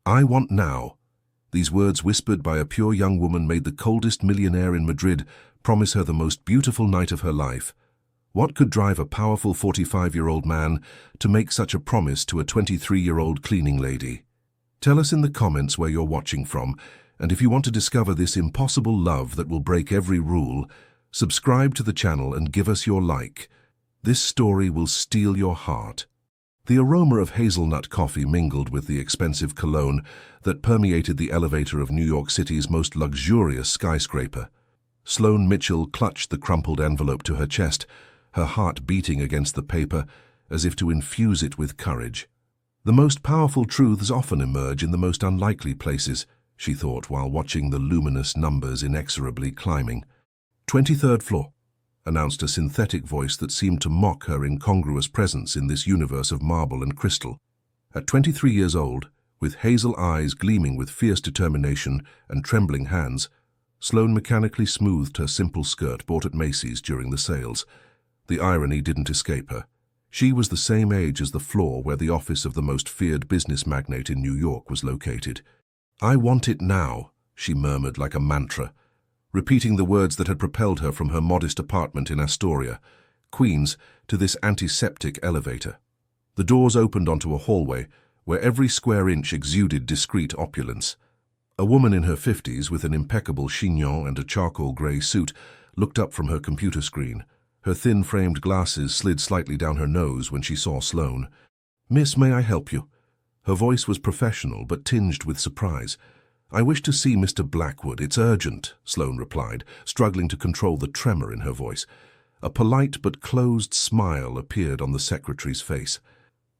I want now. These words whispered by a pure young woman made the coldest millionaire in Madrid promise her the most beautiful night of her life. What could drive a powerful 45-year-old man to make such a promise to a 23-year-old cleaning lady? Tell us in the comments where you're watching from, and if you want to discover this impossible love that will break every rule, subscribe to the channel and give us your like. This story will steal your heart. The aroma of hazelnut coffee mingled with the expensive cologne that permeated the elevator of New York City's most luxurious skyscraper. Sloane Mitchell clutched the crumpled envelope to her chest, her heart beating against the paper as if to infuse it with courage. The most powerful truths often emerge in the most unlikely places, she thought while watching the luminous numbers inexorably climbing. 23rd floor, announced a synthetic voice that seemed to mock her incongruous presence in this universe of marble and crystal. At 23 years old, with hazel eyes gleaming with fierce determination and trembling hands, Sloane mechanically smoothed her simple skirt bought at Macy's during the sales. The irony didn't escape her. She was the same age as the floor where the office of the most feared business magnate in New York was located. "I want it now," she murmured like a mantra, repeating the words that had propelled her from her modest apartment in Astoria, Queens, to this antiseptic elevator. The doors opened onto a hallway where every square inch exuded discreet opulence. A woman in her 50s with an impeccable chignon and a charcoal grey suit looked up from her computer screen. Her thin-framed glasses slid slightly down her nose when she saw Sloane. "Miss, may I help you?" Her voice was professional but tinged with surprise. "I wish to see Mr. Blackwood. It's urgent," Sloane replied, struggling to control the tremor in her voice. A polite but closed smile appeared on the secretary's face.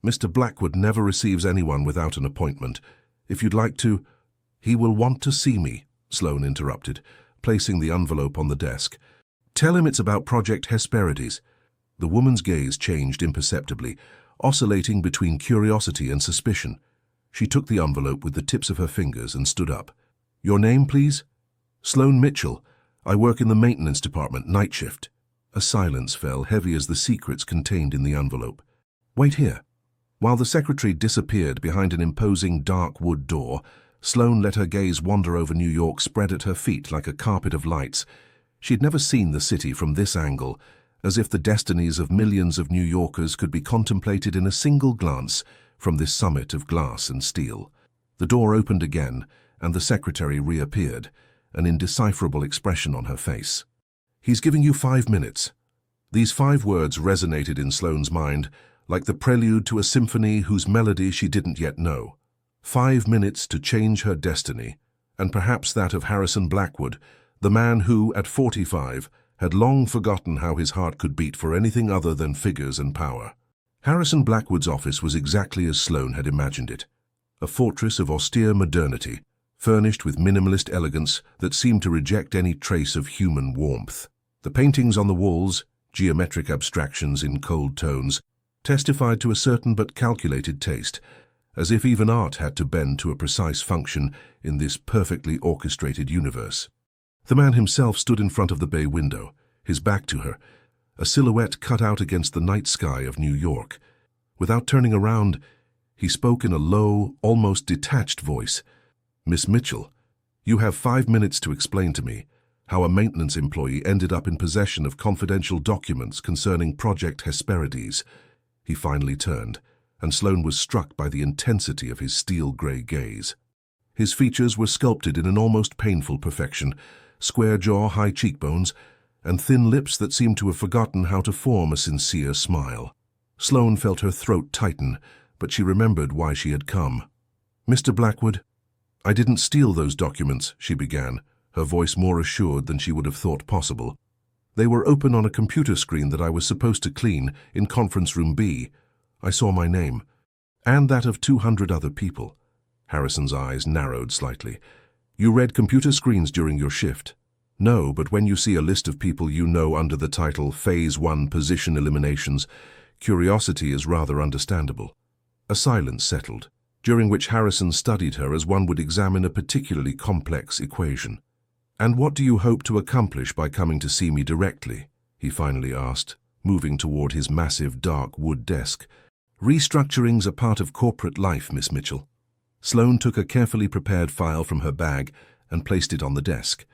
"Mr. Blackwood never receives anyone without an appointment. If you'd like to—" "He will want to see me," Sloane interrupted, placing the envelope on the desk. "Tell him it's about Project Hesperides." The woman's gaze changed imperceptibly, oscillating between curiosity and suspicion. She took the envelope with the tips of her fingers and stood up. "Your name, please?" "Sloane Mitchell. I work in the maintenance department, night shift." A silence fell, heavy as the secrets contained in the envelope. "Wait here." While the secretary disappeared behind an imposing dark wood door, Sloane let her gaze wander over New York spread at her feet like a carpet of lights. She had never seen the city from this angle, as if the destinies of millions of New Yorkers could be contemplated in a single glance from this summit of glass and steel. The door opened again, and the secretary reappeared, an indecipherable expression on her face. "He's giving you 5 minutes." These 5 words resonated in Sloane's mind, like the prelude to a symphony whose melody she didn't yet know. 5 minutes to change her destiny, and perhaps that of Harrison Blackwood, the man who, at 45, had long forgotten how his heart could beat for anything other than figures and power. Harrison Blackwood's office was exactly as Sloane had imagined it. A fortress of austere modernity, furnished with minimalist elegance that seemed to reject any trace of human warmth. The paintings on the walls, geometric abstractions in cold tones, testified to a certain but calculated taste, as if even art had to bend to a precise function in this perfectly orchestrated universe. The man himself stood in front of the bay window, his back to her, a silhouette cut out against the night sky of New York. Without turning around, he spoke in a low, almost detached voice. "Miss Mitchell, you have 5 minutes to explain to me how a maintenance employee ended up in possession of confidential documents concerning Project Hesperides." He finally turned, and Sloane was struck by the intensity of his steel-gray gaze. His features were sculpted in an almost painful perfection, square jaw, high cheekbones, and thin lips that seemed to have forgotten how to form a sincere smile. Sloane felt her throat tighten, but she remembered why she had come. "Mr. Blackwood, I didn't steal those documents," she began, her voice more assured than she would have thought possible. "They were open on a computer screen that I was supposed to clean in conference room B. I saw my name, and that of 200 other people." Harrison's eyes narrowed slightly. "You read computer screens during your shift?" "No, but when you see a list of people you know under the title Phase 1 Position Eliminations, curiosity is rather understandable." A silence settled, during which Harrison studied her as one would examine a particularly complex equation. "And what do you hope to accomplish by coming to see me directly?" he finally asked, moving toward his massive dark wood desk. "Restructuring's a part of corporate life, Miss Mitchell." Sloane took a carefully prepared file from her bag and placed it on the desk.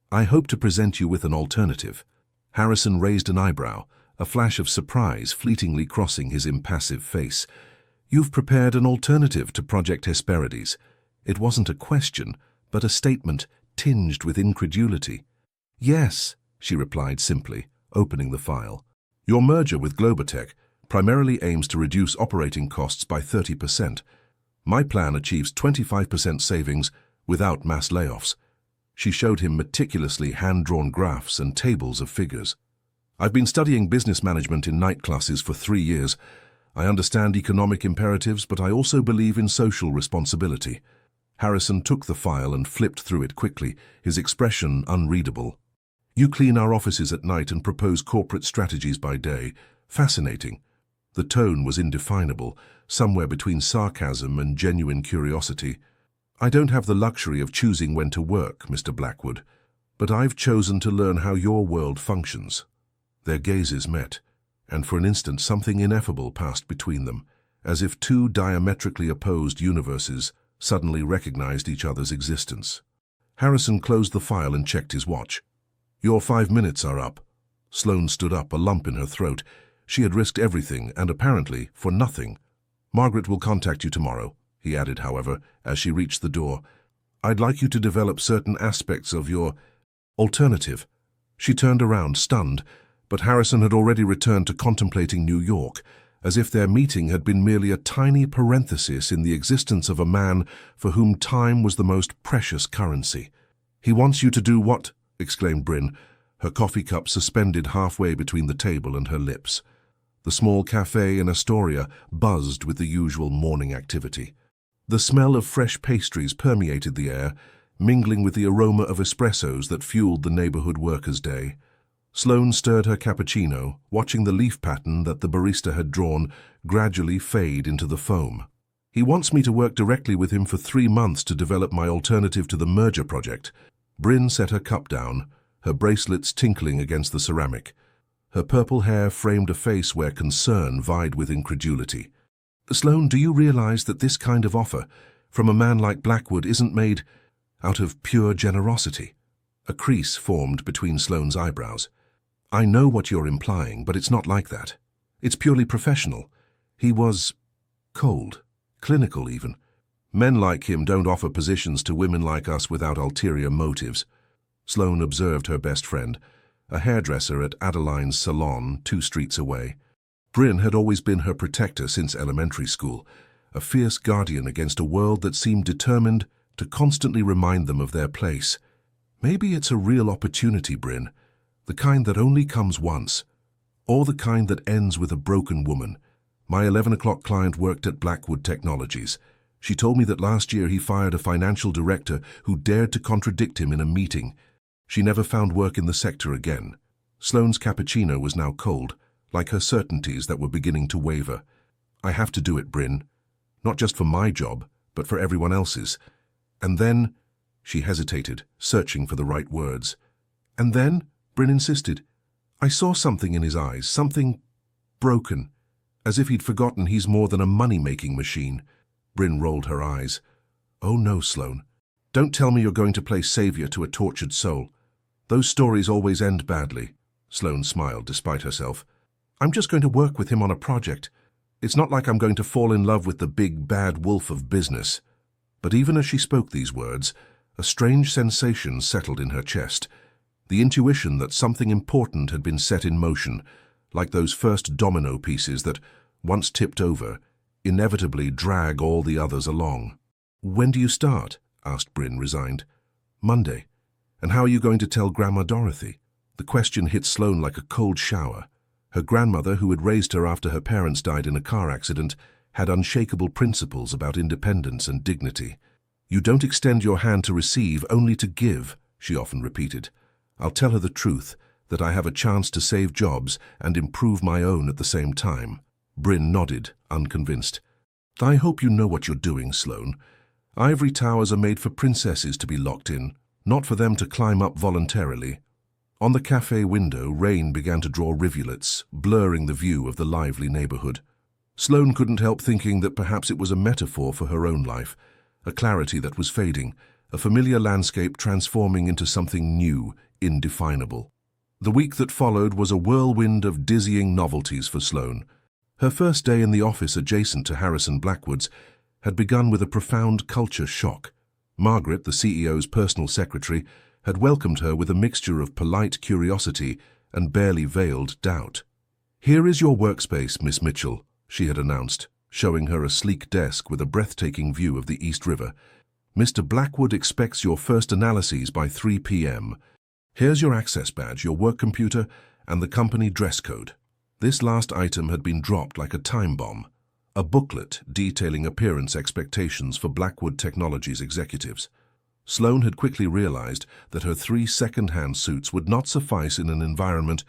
I hope to present you with an alternative. Harrison raised an eyebrow, a flash of surprise fleetingly crossing his impassive face. You've prepared an alternative to Project Hesperides. It wasn't a question, but a statement tinged with incredulity. Yes, she replied simply, opening the file. Your merger with Globotech primarily aims to reduce operating costs by 30%. My plan achieves 25% savings without mass layoffs. She showed him meticulously hand-drawn graphs and tables of figures. I've been studying business management in night classes for 3 years. I understand economic imperatives, but I also believe in social responsibility. Harrison took the file and flipped through it quickly, his expression unreadable. You clean our offices at night and propose corporate strategies by day. Fascinating. The tone was indefinable, somewhere between sarcasm and genuine curiosity. I don't have the luxury of choosing when to work, Mr. Blackwood, but I've chosen to learn how your world functions. Their gazes met, and for an instant something ineffable passed between them, as if two diametrically opposed universes suddenly recognized each other's existence. Harrison closed the file and checked his watch. Your 5 minutes are up. Sloane stood up, a lump in her throat. She had risked everything, and apparently for nothing. Margaret will contact you tomorrow, he added, however, as she reached the door. I'd like you to develop certain aspects of your alternative. She turned around, stunned, but Harrison had already returned to contemplating New York, as if their meeting had been merely a tiny parenthesis in the existence of a man for whom time was the most precious currency. He wants you to do what? Exclaimed Bryn, her coffee cup suspended halfway between the table and her lips. The small cafe in Astoria buzzed with the usual morning activity. The smell of fresh pastries permeated the air, mingling with the aroma of espressos that fueled the neighborhood workers' day. Sloane stirred her cappuccino, watching the leaf pattern that the barista had drawn gradually fade into the foam. He wants me to work directly with him for 3 months to develop my alternative to the merger project. Bryn set her cup down, her bracelets tinkling against the ceramic. Her purple hair framed a face where concern vied with incredulity. Sloane, do you realize that this kind of offer from a man like Blackwood isn't made out of pure generosity? A crease formed between Sloane's eyebrows. I know what you're implying, but it's not like that. It's purely professional. He was cold, clinical even. Men like him don't offer positions to women like us without ulterior motives. Sloane observed her best friend, a hairdresser at Adeline's salon 2 streets away. Bryn had always been her protector since elementary school, a fierce guardian against a world that seemed determined to constantly remind them of their place. Maybe it's a real opportunity, Bryn, the kind that only comes once, or the kind that ends with a broken woman. My 11 o'clock client worked at Blackwood Technologies. She told me that last year he fired a financial director who dared to contradict him in a meeting. She never found work in the sector again. Sloane's cappuccino was now cold, like her certainties that were beginning to waver. I have to do it, Bryn. Not just for my job, but for everyone else's. And then, she hesitated, searching for the right words. And then, Bryn insisted, I saw something in his eyes, something broken, as if he'd forgotten he's more than a money-making machine. Bryn rolled her eyes. Oh no, Sloane. Don't tell me you're going to play savior to a tortured soul. Those stories always end badly. Sloane smiled despite herself. I'm just going to work with him on a project. It's not like I'm going to fall in love with the big bad wolf of business. But even as she spoke these words, a strange sensation settled in her chest. The intuition that something important had been set in motion, like those first domino pieces that, once tipped over, inevitably drag all the others along. When do you start? Asked Bryn, resigned. Monday. And how are you going to tell Grandma Dorothy? The question hit Sloane like a cold shower. Her grandmother, who had raised her after her parents died in a car accident, had unshakable principles about independence and dignity. You don't extend your hand to receive, only to give, she often repeated. I'll tell her the truth, that I have a chance to save jobs and improve my own at the same time. Bryn nodded, unconvinced. I hope you know what you're doing, Sloane. Ivory towers are made for princesses to be locked in, not for them to climb up voluntarily. On the cafe window, rain began to draw rivulets, blurring the view of the lively neighborhood. Sloane couldn't help thinking that perhaps it was a metaphor for her own life, a clarity that was fading, a familiar landscape transforming into something new, indefinable. The week that followed was a whirlwind of dizzying novelties for Sloane. Her first day in the office adjacent to Harrison Blackwood's had begun with a profound culture shock. Margaret, the CEO's personal secretary, had welcomed her with a mixture of polite curiosity and barely veiled doubt. "Here is your workspace, Miss Mitchell," she had announced, showing her a sleek desk with a breathtaking view of the East River. "Mr. Blackwood expects your first analyses by 3 p.m. Here's your access badge, your work computer, and the company dress code." This last item had been dropped like a time bomb, a booklet detailing appearance expectations for Blackwood Technologies executives. Sloane had quickly realized that her 3 second-hand suits would not suffice in an environment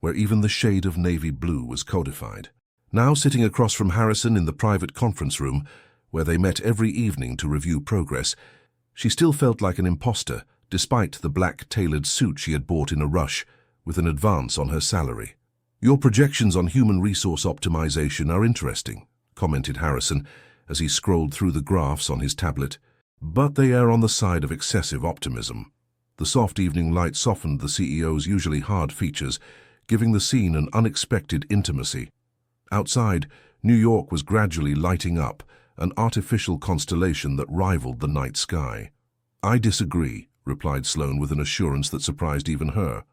where even the shade of navy blue was codified. Now sitting across from Harrison in the private conference room, where they met every evening to review progress, she still felt like an imposter, despite the black tailored suit she had bought in a rush, with an advance on her salary. "Your projections on human resource optimization are interesting," commented Harrison as he scrolled through the graphs on his tablet, "but they err on the side of excessive optimism." The soft evening light softened the CEO's usually hard features, giving the scene an unexpected intimacy. Outside, New York was gradually lighting up, an artificial constellation that rivaled the night sky. "I disagree," replied Sloane with an assurance that surprised even her.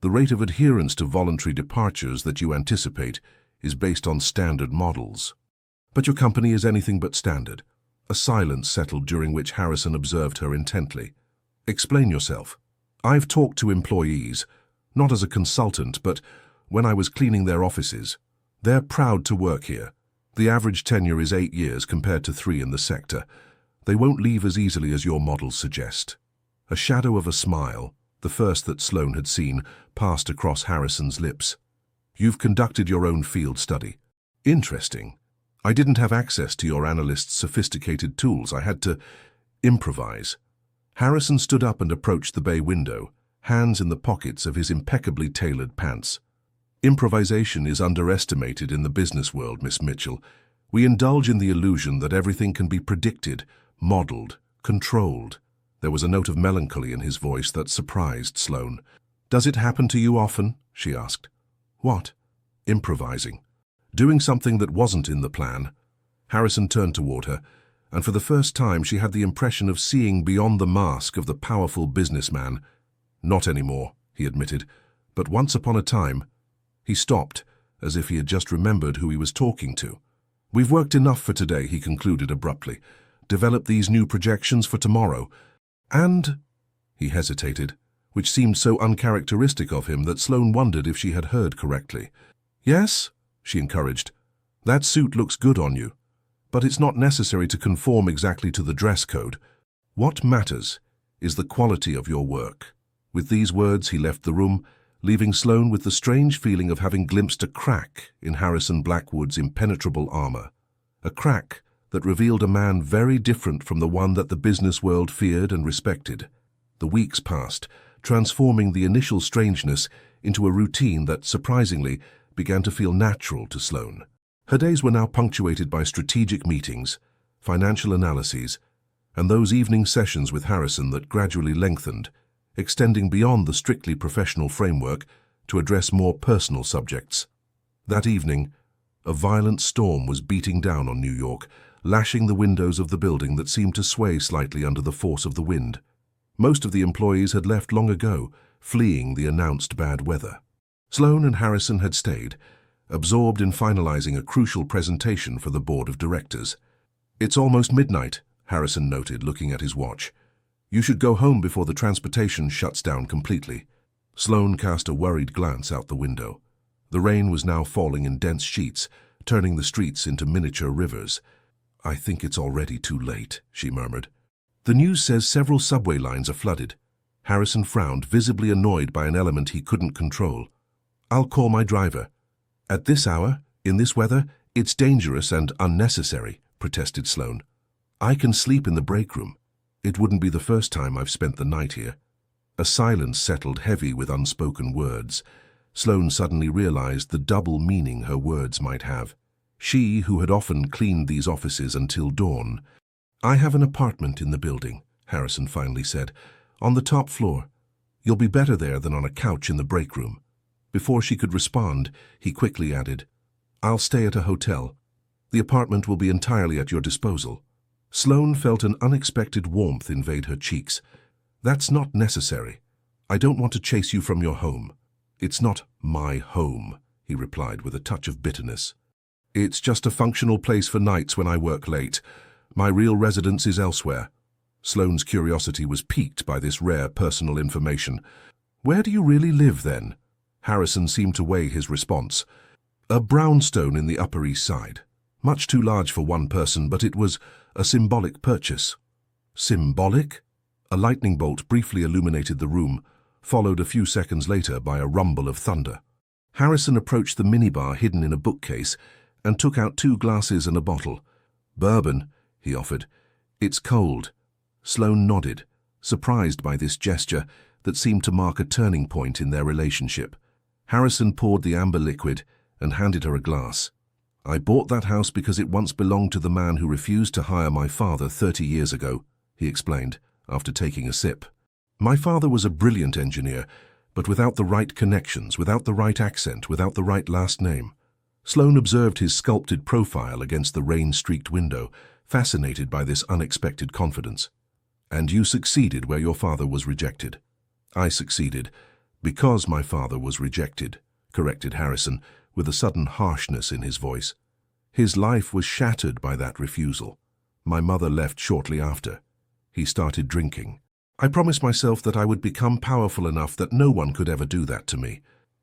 "The rate of adherence to voluntary departures that you anticipate is based on standard models." "But your company is anything but standard." A silence settled during which Harrison observed her intently. "Explain yourself." "I've talked to employees, not as a consultant, but when I was cleaning their offices. They're proud to work here. The average tenure is 8 years compared to 3 in the sector. They won't leave as easily as your models suggest." A shadow of a smile, the first that Sloane had seen, passed across Harrison's lips. "You've conducted your own field study. Interesting. I didn't have access to your analyst's sophisticated tools. I had to improvise." Harrison stood up and approached the bay window, hands in the pockets of his impeccably tailored pants. "Improvisation is underestimated in the business world, Miss Mitchell. We indulge in the illusion that everything can be predicted, modeled, controlled." There was a note of melancholy in his voice that surprised Sloane. "Does it happen to you often?" she asked. "What?" "Improvising. Doing something that wasn't in the plan." Harrison turned toward her, and for the first time she had the impression of seeing beyond the mask of the powerful businessman. "Not anymore," he admitted, "but once upon a time." He stopped, as if he had just remembered who he was talking to. "We've worked enough for today," he concluded abruptly. "Develop these new projections for tomorrow. And—" he hesitated, which seemed so uncharacteristic of him that Sloane wondered if she had heard correctly. "Yes?" she encouraged. "That suit looks good on you, but it's not necessary to conform exactly to the dress code. What matters is the quality of your work." With these words he left the room, leaving Sloane with the strange feeling of having glimpsed a crack in Harrison Blackwood's impenetrable armor. A crack that revealed a man very different from the one that the business world feared and respected. The weeks passed, transforming the initial strangeness into a routine that, surprisingly, began to feel natural to Sloane. Her days were now punctuated by strategic meetings, financial analyses, and those evening sessions with Harrison that gradually lengthened, extending beyond the strictly professional framework to address more personal subjects. That evening, a violent storm was beating down on New York, lashing the windows of the building that seemed to sway slightly under the force of the wind. Most of the employees had left long ago, fleeing the announced bad weather. Sloane and Harrison had stayed, absorbed in finalizing a crucial presentation for the board of directors. "It's almost midnight," Harrison noted, looking at his watch. "You should go home before the transportation shuts down completely." Sloane cast a worried glance out the window. The rain was now falling in dense sheets, turning the streets into miniature rivers. "I think it's already too late," she murmured. "The news says several subway lines are flooded." Harrison frowned, visibly annoyed by an element he couldn't control. "I'll call my driver." "At this hour, in this weather, it's dangerous and unnecessary," protested Sloane. "I can sleep in the break room. It wouldn't be the first time I've spent the night here." A silence settled, heavy with unspoken words. Sloane suddenly realized the double meaning her words might have. She, who had often cleaned these offices until dawn, I have an apartment in the building, Harrison finally said, on the top floor. You'll be better there than on a couch in the break room. Before she could respond, he quickly added, I'll stay at a hotel. The apartment will be entirely at your disposal. Sloane felt an unexpected warmth invade her cheeks. That's not necessary. I don't want to chase you from your home. It's not my home, he replied with a touch of bitterness. It's just a functional place for nights when I work late. My real residence is elsewhere. Sloane's curiosity was piqued by this rare personal information. Where do you really live, then? Harrison seemed to weigh his response. A brownstone in the Upper East Side. Much too large for one person, but it was a symbolic purchase. Symbolic? A lightning bolt briefly illuminated the room, followed a few seconds later by a rumble of thunder. Harrison approached the minibar hidden in a bookcase and took out 2 glasses and a bottle. Bourbon, he offered. It's cold. Sloane nodded, surprised by this gesture that seemed to mark a turning point in their relationship. Harrison poured the amber liquid and handed her a glass. I bought that house because it once belonged to the man who refused to hire my father 30 years ago, he explained, after taking a sip. My father was a brilliant engineer, but without the right connections, without the right accent, without the right last name. Sloane observed his sculpted profile against the rain-streaked window, fascinated by this unexpected confidence. And you succeeded where your father was rejected. I succeeded because my father was rejected, corrected Harrison, with a sudden harshness in his voice. His life was shattered by that refusal. My mother left shortly after. He started drinking. I promised myself that I would become powerful enough that no one could ever do that to me.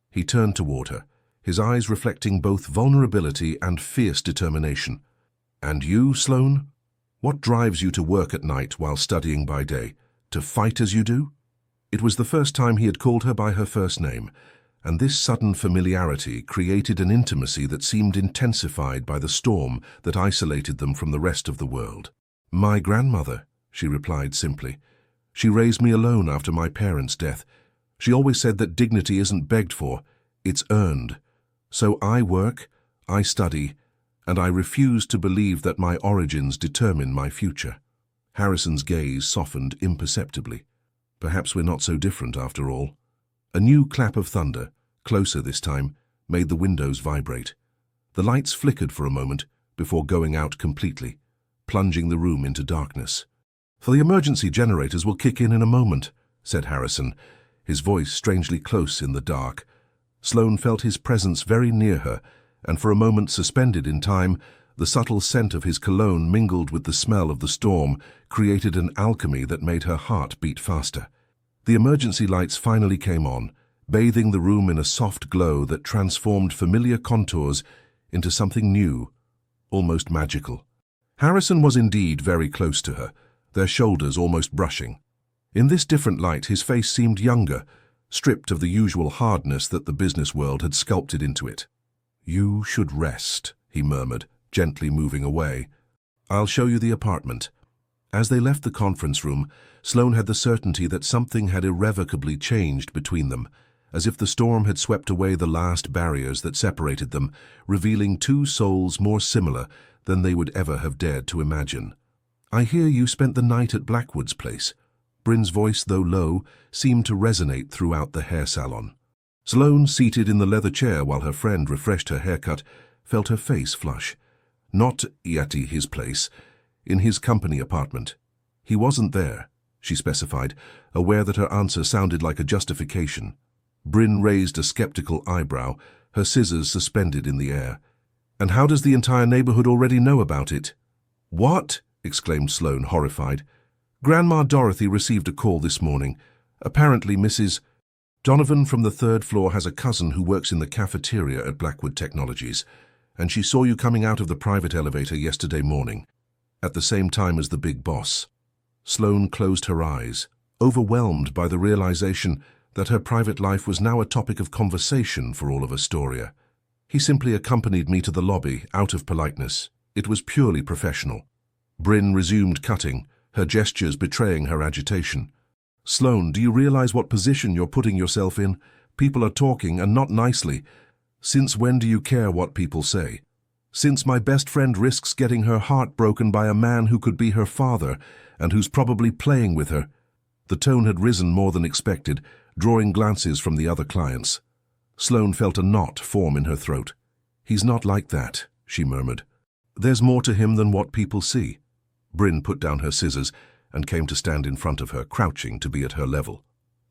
He turned toward her, his eyes reflecting both vulnerability and fierce determination. And you, Sloane? What drives you to work at night while studying by day? To fight as you do? It was the first time he had called her by her first name, and this sudden familiarity created an intimacy that seemed intensified by the storm that isolated them from the rest of the world. My grandmother, she replied simply. She raised me alone after my parents' death. She always said that dignity isn't begged for, it's earned. So I work, I study, and I refuse to believe that my origins determine my future. Harrison's gaze softened imperceptibly. Perhaps we're not so different after all. A new clap of thunder, closer this time, made the windows vibrate. The lights flickered for a moment before going out completely, plunging the room into darkness. For the emergency generators will kick in a moment, said Harrison, his voice strangely close in the dark. Sloane felt his presence very near her, and for a moment suspended in time, the subtle scent of his cologne mingled with the smell of the storm created an alchemy that made her heart beat faster. The emergency lights finally came on, bathing the room in a soft glow that transformed familiar contours into something new, almost magical. Harrison was indeed very close to her, their shoulders almost brushing. In this different light, his face seemed younger, stripped of the usual hardness that the business world had sculpted into it. You should rest, he murmured, gently moving away. I'll show you the apartment. As they left the conference room, Sloane had the certainty that something had irrevocably changed between them, as if the storm had swept away the last barriers that separated them, revealing 2 souls more similar than they would ever have dared to imagine. I hear you spent the night at Blackwood's place. Bryn's voice, though low, seemed to resonate throughout the hair salon. Sloane, seated in the leather chair while her friend refreshed her haircut, felt her face flush. Not at his place, in his company apartment. He wasn't there, she specified, aware that her answer sounded like a justification. Bryn raised a skeptical eyebrow, her scissors suspended in the air. And how does the entire neighborhood already know about it? What? Exclaimed Sloane, horrified. Grandma Dorothy received a call this morning. Apparently Mrs. Donovan from the 3rd floor has a cousin who works in the cafeteria at Blackwood Technologies, and she saw you coming out of the private elevator yesterday morning, at the same time as the big boss. Sloane closed her eyes, overwhelmed by the realization that her private life was now a topic of conversation for all of Astoria. He simply accompanied me to the lobby, out of politeness. It was purely professional. Bryn resumed cutting, her gestures betraying her agitation. Sloane, do you realize what position you're putting yourself in? People are talking, and not nicely. Since when do you care what people say? Since my best friend risks getting her heart broken by a man who could be her father and who's probably playing with her." The tone had risen more than expected, drawing glances from the other clients. Sloane felt a knot form in her throat. "He's not like that," she murmured. "There's more to him than what people see." Bryn put down her scissors and came to stand in front of her, crouching to be at her level.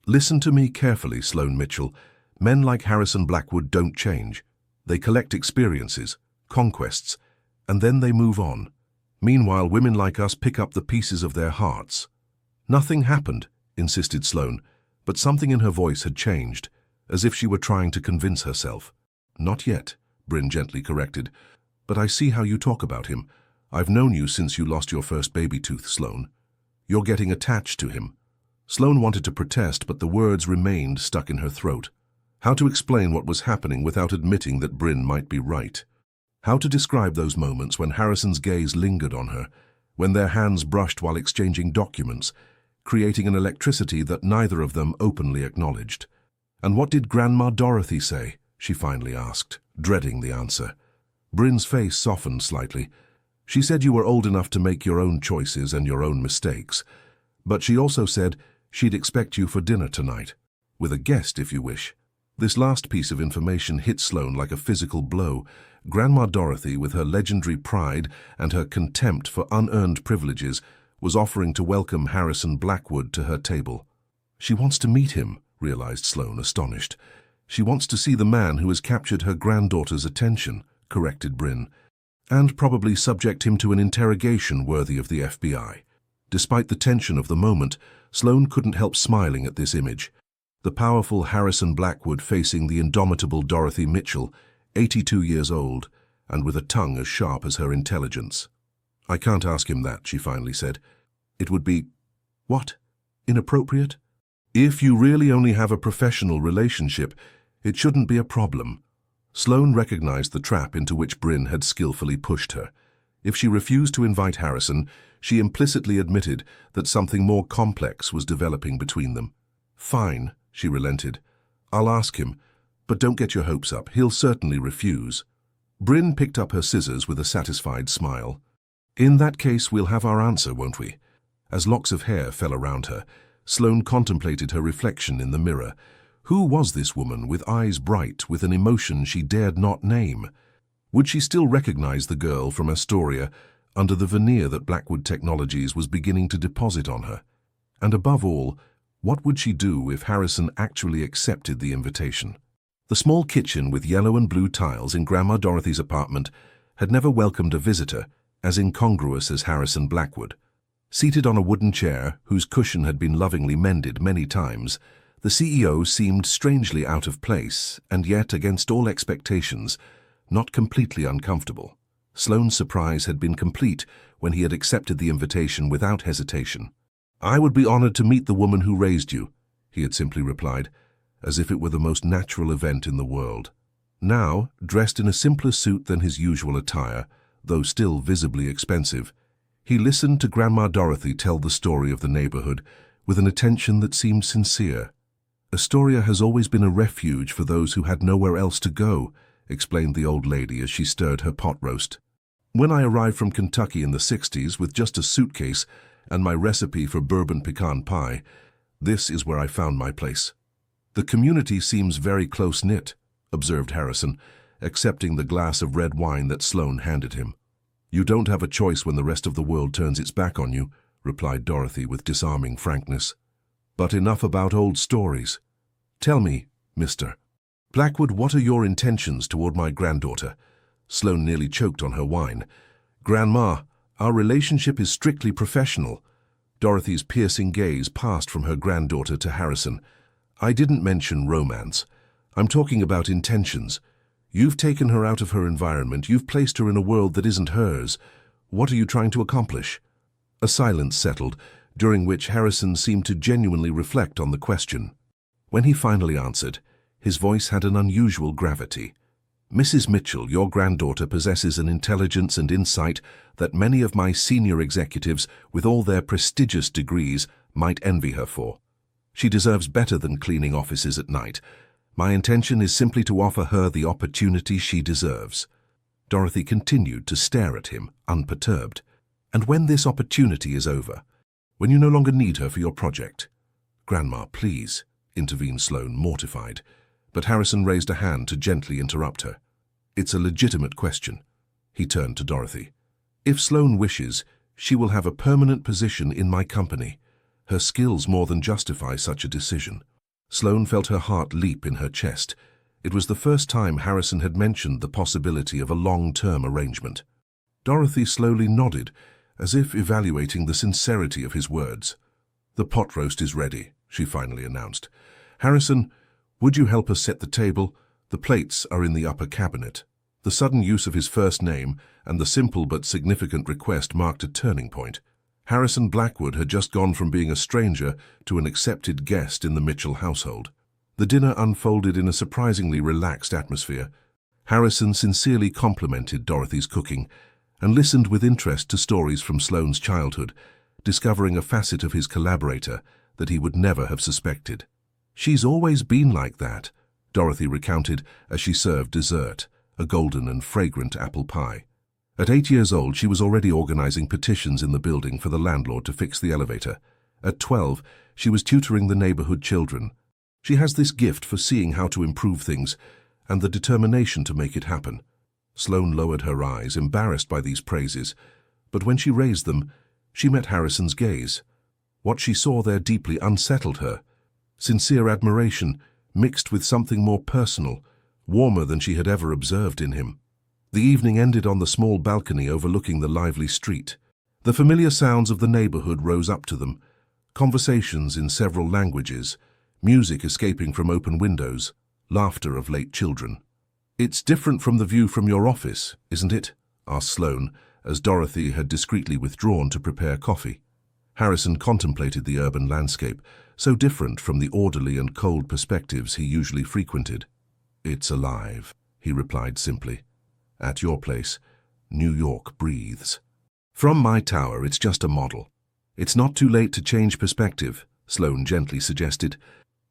"Listen to me carefully, Sloane Mitchell. Men like Harrison Blackwood don't change. They collect experiences, conquests, and then they move on. Meanwhile, women like us pick up the pieces of their hearts." "Nothing happened," insisted Sloane, but something in her voice had changed, as if she were trying to convince herself. "Not yet," Bryn gently corrected, "but I see how you talk about him. I've known you since you lost your first baby tooth, Sloane. You're getting attached to him." Sloane wanted to protest, but the words remained stuck in her throat. How to explain what was happening without admitting that Bryn might be right? How to describe those moments when Harrison's gaze lingered on her, when their hands brushed while exchanging documents, creating an electricity that neither of them openly acknowledged? "And what did Grandma Dorothy say?" she finally asked, dreading the answer. Bryn's face softened slightly. "She said you were old enough to make your own choices and your own mistakes. But she also said she'd expect you for dinner tonight. With a guest, if you wish." This last piece of information hit Sloane like a physical blow. Grandma Dorothy, with her legendary pride and her contempt for unearned privileges, was offering to welcome Harrison Blackwood to her table. "She wants to meet him," realized Sloane, astonished. "She wants to see the man who has captured her granddaughter's attention," corrected Bryn, "and probably subject him to an interrogation worthy of the FBI." Despite the tension of the moment, Sloane couldn't help smiling at this image. The powerful Harrison Blackwood facing the indomitable Dorothy Mitchell, 82 years old, and with a tongue as sharp as her intelligence. "I can't ask him that," she finally said. "It would be—" "What? Inappropriate?" "If you really only have a professional relationship, it shouldn't be a problem." Sloane recognized the trap into which Bryn had skillfully pushed her. If she refused to invite Harrison, she implicitly admitted that something more complex was developing between them. "Fine," she relented. "I'll ask him, but don't get your hopes up. He'll certainly refuse." Bryn picked up her scissors with a satisfied smile. "In that case, we'll have our answer, won't we?" As locks of hair fell around her, Sloane contemplated her reflection in the mirror. Who was this woman, with eyes bright, with an emotion she dared not name? Would she still recognize the girl from Astoria under the veneer that Blackwood Technologies was beginning to deposit on her? And above all, what would she do if Harrison actually accepted the invitation? The small kitchen with yellow and blue tiles in Grandma Dorothy's apartment had never welcomed a visitor as incongruous as Harrison Blackwood. Seated on a wooden chair, whose cushion had been lovingly mended many times, the CEO seemed strangely out of place, and yet, against all expectations, not completely uncomfortable. Sloane's surprise had been complete when he had accepted the invitation without hesitation. "I would be honored to meet the woman who raised you," he had simply replied, as if it were the most natural event in the world. Now, dressed in a simpler suit than his usual attire, though still visibly expensive, he listened to Grandma Dorothy tell the story of the neighborhood with an attention that seemed sincere. "Astoria has always been a refuge for those who had nowhere else to go," explained the old lady as she stirred her pot roast. "When I arrived from Kentucky in the 60s with just a suitcase and my recipe for bourbon pecan pie, this is where I found my place." "The community seems very close-knit," observed Harrison, accepting the glass of red wine that Sloane handed him. "You don't have a choice when the rest of the world turns its back on you," replied Dorothy with disarming frankness. "But enough about old stories. Tell me, Mr. Blackwood, what are your intentions toward my granddaughter?" Sloane nearly choked on her wine. "Grandma, our relationship is strictly professional." Dorothy's piercing gaze passed from her granddaughter to Harrison. "I didn't mention romance. I'm talking about intentions. You've taken her out of her environment. You've placed her in a world that isn't hers. What are you trying to accomplish?" A silence settled, during which Harrison seemed to genuinely reflect on the question. When he finally answered, his voice had an unusual gravity. "Mrs. Mitchell, your granddaughter possesses an intelligence and insight that many of my senior executives, with all their prestigious degrees, might envy her for. She deserves better than cleaning offices at night. My intention is simply to offer her the opportunity she deserves." Dorothy continued to stare at him, unperturbed. "And when this opportunity is over, when you no longer need her for your project?" "Grandma, please," intervened Sloane, mortified. But Harrison raised a hand to gently interrupt her. "It's a legitimate question." He turned to Dorothy. "If Sloane wishes, she will have a permanent position in my company. Her skills more than justify such a decision." Sloane felt her heart leap in her chest. It was the first time Harrison had mentioned the possibility of a long-term arrangement. Dorothy slowly nodded, as if evaluating the sincerity of his words. "The pot roast is ready," she finally announced. "Harrison, would you help us set the table? The plates are in the upper cabinet." The sudden use of his first name and the simple but significant request marked a turning point. Harrison Blackwood had just gone from being a stranger to an accepted guest in the Mitchell household. The dinner unfolded in a surprisingly relaxed atmosphere. Harrison sincerely complimented Dorothy's cooking and listened with interest to stories from Sloane's childhood, discovering a facet of his collaborator that he would never have suspected. "She's always been like that," Dorothy recounted as she served dessert, a golden and fragrant apple pie. At 8 years old, she was already organizing petitions in the building for the landlord to fix the elevator. At 12, she was tutoring the neighborhood children. "She has this gift for seeing how to improve things and the determination to make it happen." Sloane lowered her eyes, embarrassed by these praises, but when she raised them, she met Harrison's gaze. What she saw there deeply unsettled her. Sincere admiration, mixed with something more personal, warmer than she had ever observed in him. The evening ended on the small balcony overlooking the lively street. The familiar sounds of the neighborhood rose up to them, conversations in several languages, music escaping from open windows, laughter of late children. "It's different from the view from your office, isn't it?" asked Sloane, as Dorothy had discreetly withdrawn to prepare coffee. Harrison contemplated the urban landscape, so different from the orderly and cold perspectives he usually frequented. "It's alive," he replied simply. "At your place, New York breathes." "From my tower, it's just a model. It's not too late to change perspective," Sloane gently suggested.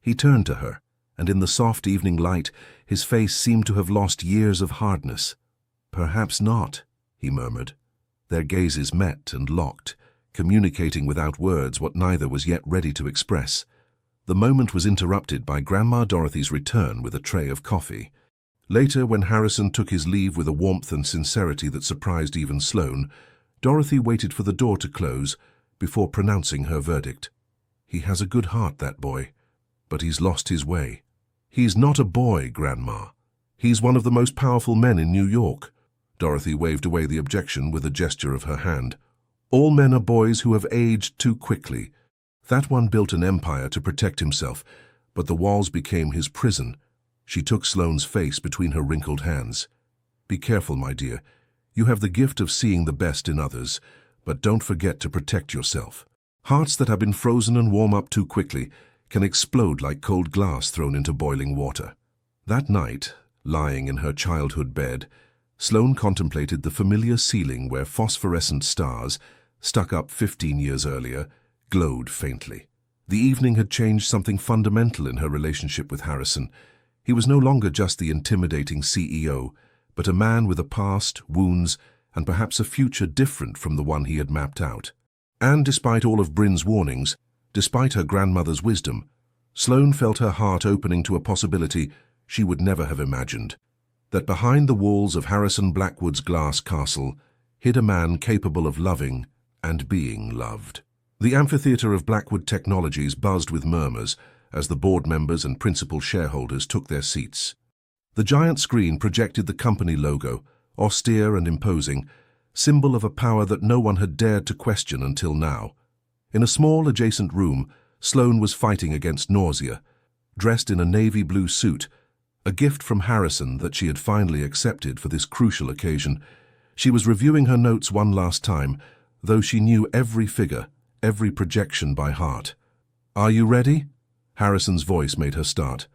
He turned to her, and in the soft evening light, his face seemed to have lost years of hardness. "Perhaps not," he murmured. Their gazes met and locked, communicating without words what neither was yet ready to express. The moment was interrupted by Grandma Dorothy's return with a tray of coffee. Later, when Harrison took his leave with a warmth and sincerity that surprised even Sloane, Dorothy waited for the door to close before pronouncing her verdict. "He has a good heart, that boy, but he's lost his way." "He's not a boy, Grandma. He's one of the most powerful men in New York." Dorothy waved away the objection with a gesture of her hand. "All men are boys who have aged too quickly. That one built an empire to protect himself, but the walls became his prison." She took Sloane's face between her wrinkled hands. "Be careful, my dear. You have the gift of seeing the best in others, but don't forget to protect yourself. Hearts that have been frozen and warm up too quickly can explode like cold glass thrown into boiling water." That night, lying in her childhood bed, Sloane contemplated the familiar ceiling where phosphorescent stars, stuck up 15 years earlier, glowed faintly. The evening had changed something fundamental in her relationship with Harrison. He was no longer just the intimidating CEO, but a man with a past, wounds, and perhaps a future different from the one he had mapped out. And despite all of Bryn's warnings, despite her grandmother's wisdom, Sloane felt her heart opening to a possibility she would never have imagined. That behind the walls of Harrison Blackwood's glass castle hid a man capable of loving and being loved. The amphitheater of Blackwood Technologies buzzed with murmurs as the board members and principal shareholders took their seats. The giant screen projected the company logo, austere and imposing, symbol of a power that no one had dared to question until now. In a small adjacent room, Sloane was fighting against nausea. Dressed in a navy blue suit, a gift from Harrison that she had finally accepted for this crucial occasion, she was reviewing her notes one last time, though she knew every figure, every projection by heart. "Are you ready?" Harrison's voice made her start.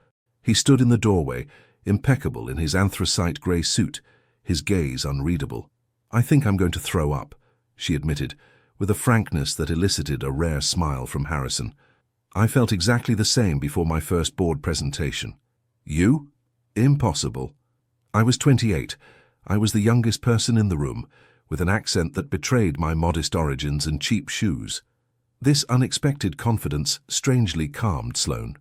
He stood in the doorway, impeccable in his anthracite grey suit, his gaze unreadable. "I think I'm going to throw up," she admitted, with a frankness that elicited a rare smile from Harrison. "I felt exactly the same before my first board presentation." "You? Impossible." "I was 28. I was the youngest person in the room, with an accent that betrayed my modest origins and cheap shoes. This unexpected confidence strangely calmed Sloane.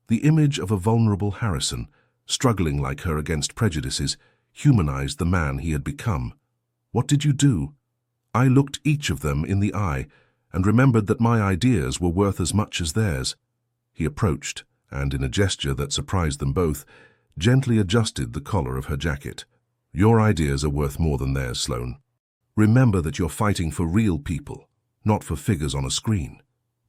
The image of a vulnerable Harrison, struggling like her against prejudices, humanized the man he had become. "What did you do?" I looked each of them in the eye and remembered that my ideas were worth as much as theirs. He approached, and in a gesture that surprised them both, gently adjusted the collar of her jacket. "Your ideas are worth more than theirs, Sloane. Remember that you're fighting for real people, not for figures on a screen."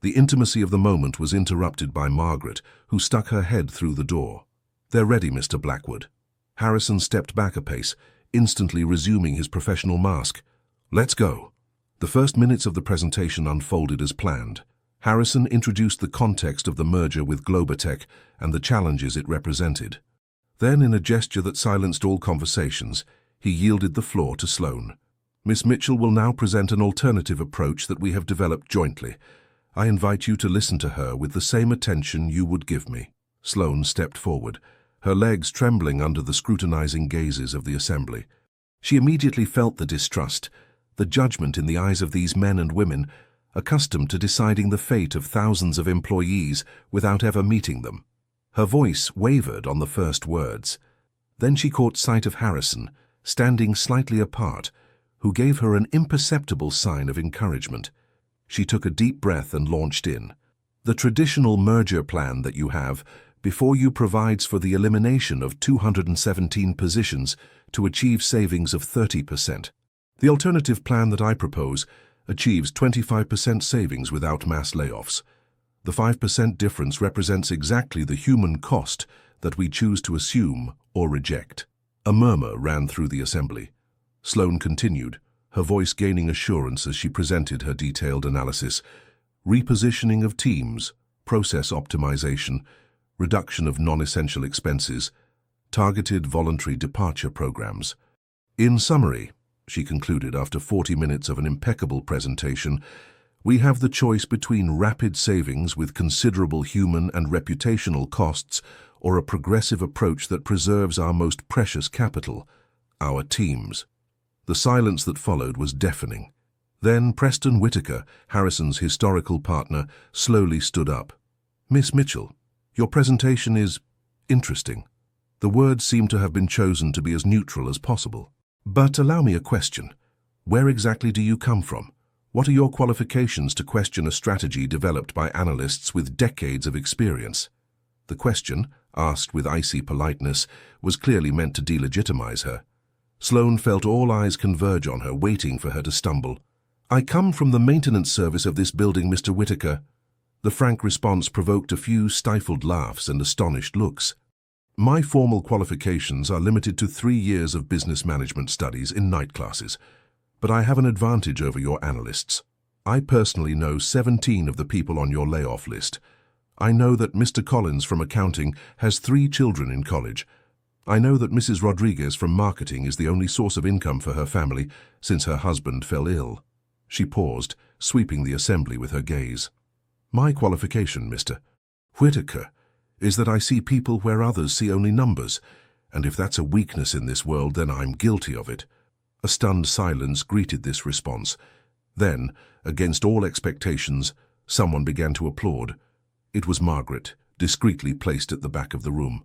The intimacy of the moment was interrupted by Margaret, who stuck her head through the door. "They're ready, Mr. Blackwood." Harrison stepped back a pace, instantly resuming his professional mask. "Let's go." The first minutes of the presentation unfolded as planned. Harrison introduced the context of the merger with Globatech and the challenges it represented. Then, in a gesture that silenced all conversations, he yielded the floor to Sloane. "Miss Mitchell will now present an alternative approach that we have developed jointly. I invite you to listen to her with the same attention you would give me." Sloane stepped forward, her legs trembling under the scrutinizing gazes of the assembly. She immediately felt the distrust, the judgment in the eyes of these men and women, accustomed to deciding the fate of thousands of employees without ever meeting them. Her voice wavered on the first words. Then she caught sight of Harrison, standing slightly apart, who gave her an imperceptible sign of encouragement. She took a deep breath and launched in. "The traditional merger plan that you have before you provides for the elimination of 217 positions to achieve savings of 30%. The alternative plan that I propose achieves 25% savings without mass layoffs. The 5% difference represents exactly the human cost that we choose to assume or reject." A murmur ran through the assembly. Sloane continued, her voice gaining assurance as she presented her detailed analysis. "Repositioning of teams, process optimization, reduction of non-essential expenses, targeted voluntary departure programs. In summary," she concluded after 40 minutes of an impeccable presentation, "we have the choice between rapid savings with considerable human and reputational costs or a progressive approach that preserves our most precious capital, our teams." The silence that followed was deafening. Then Preston Whitaker, Harrison's historical partner, slowly stood up. "Miss Mitchell, your presentation is interesting." The words seemed to have been chosen to be as neutral as possible. "But allow me a question. Where exactly do you come from? What are your qualifications to question a strategy developed by analysts with decades of experience?" The question, asked with icy politeness, was clearly meant to delegitimize her. Sloane felt all eyes converge on her, waiting for her to stumble. "I come from the maintenance service of this building, Mr. Whitaker." The frank response provoked a few stifled laughs and astonished looks. "My formal qualifications are limited to 3 years of business management studies in night classes, but I have an advantage over your analysts. I personally know 17 of the people on your layoff list. I know that Mr. Collins from accounting has 3 children in college. I know that Mrs. Rodriguez from marketing is the only source of income for her family since her husband fell ill." She paused, sweeping the assembly with her gaze. "My qualification, Mr. Whitaker, is that I see people where others see only numbers, and if that's a weakness in this world, then I'm guilty of it." A stunned silence greeted this response. Then, against all expectations, someone began to applaud. It was Margaret, discreetly placed at the back of the room.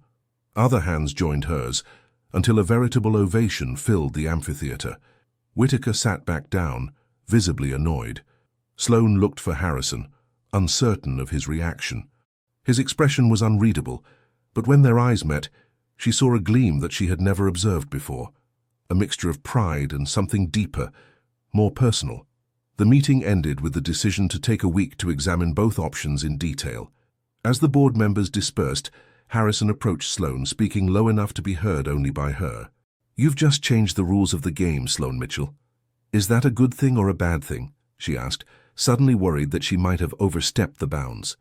Other hands joined hers, until a veritable ovation filled the amphitheater. Whitaker sat back down, visibly annoyed. Sloane looked for Harrison, uncertain of his reaction. His expression was unreadable, but when their eyes met, she saw a gleam that she had never observed before, a mixture of pride and something deeper, more personal. The meeting ended with the decision to take a week to examine both options in detail. As the board members dispersed, Harrison approached Sloane, speaking low enough to be heard only by her. "You've just changed the rules of the game, Sloane Mitchell. Is that a good thing or a bad thing?" she asked, suddenly worried that she might have overstepped the bounds.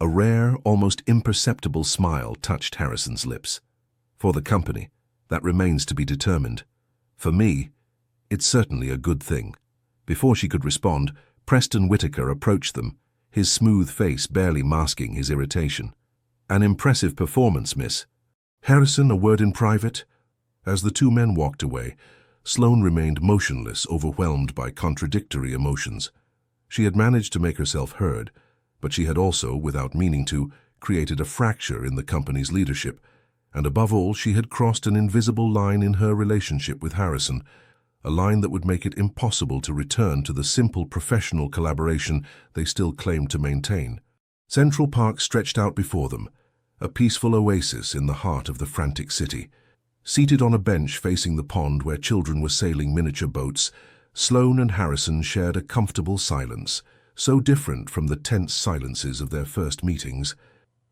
A rare, almost imperceptible smile touched Harrison's lips. "For the company, that remains to be determined. For me, it's certainly a good thing." Before she could respond, Preston Whitaker approached them, his smooth face barely masking his irritation. "An impressive performance, miss." "Harrison, a word in private?" As the two men walked away, Sloane remained motionless, overwhelmed by contradictory emotions. She had managed to make herself heard, but she had also, without meaning to, created a fracture in the company's leadership, and above all, she had crossed an invisible line in her relationship with Harrison, a line that would make it impossible to return to the simple professional collaboration they still claimed to maintain. Central Park stretched out before them, a peaceful oasis in the heart of the frantic city. Seated on a bench facing the pond where children were sailing miniature boats, Sloane and Harrison shared a comfortable silence, so different from the tense silences of their first meetings.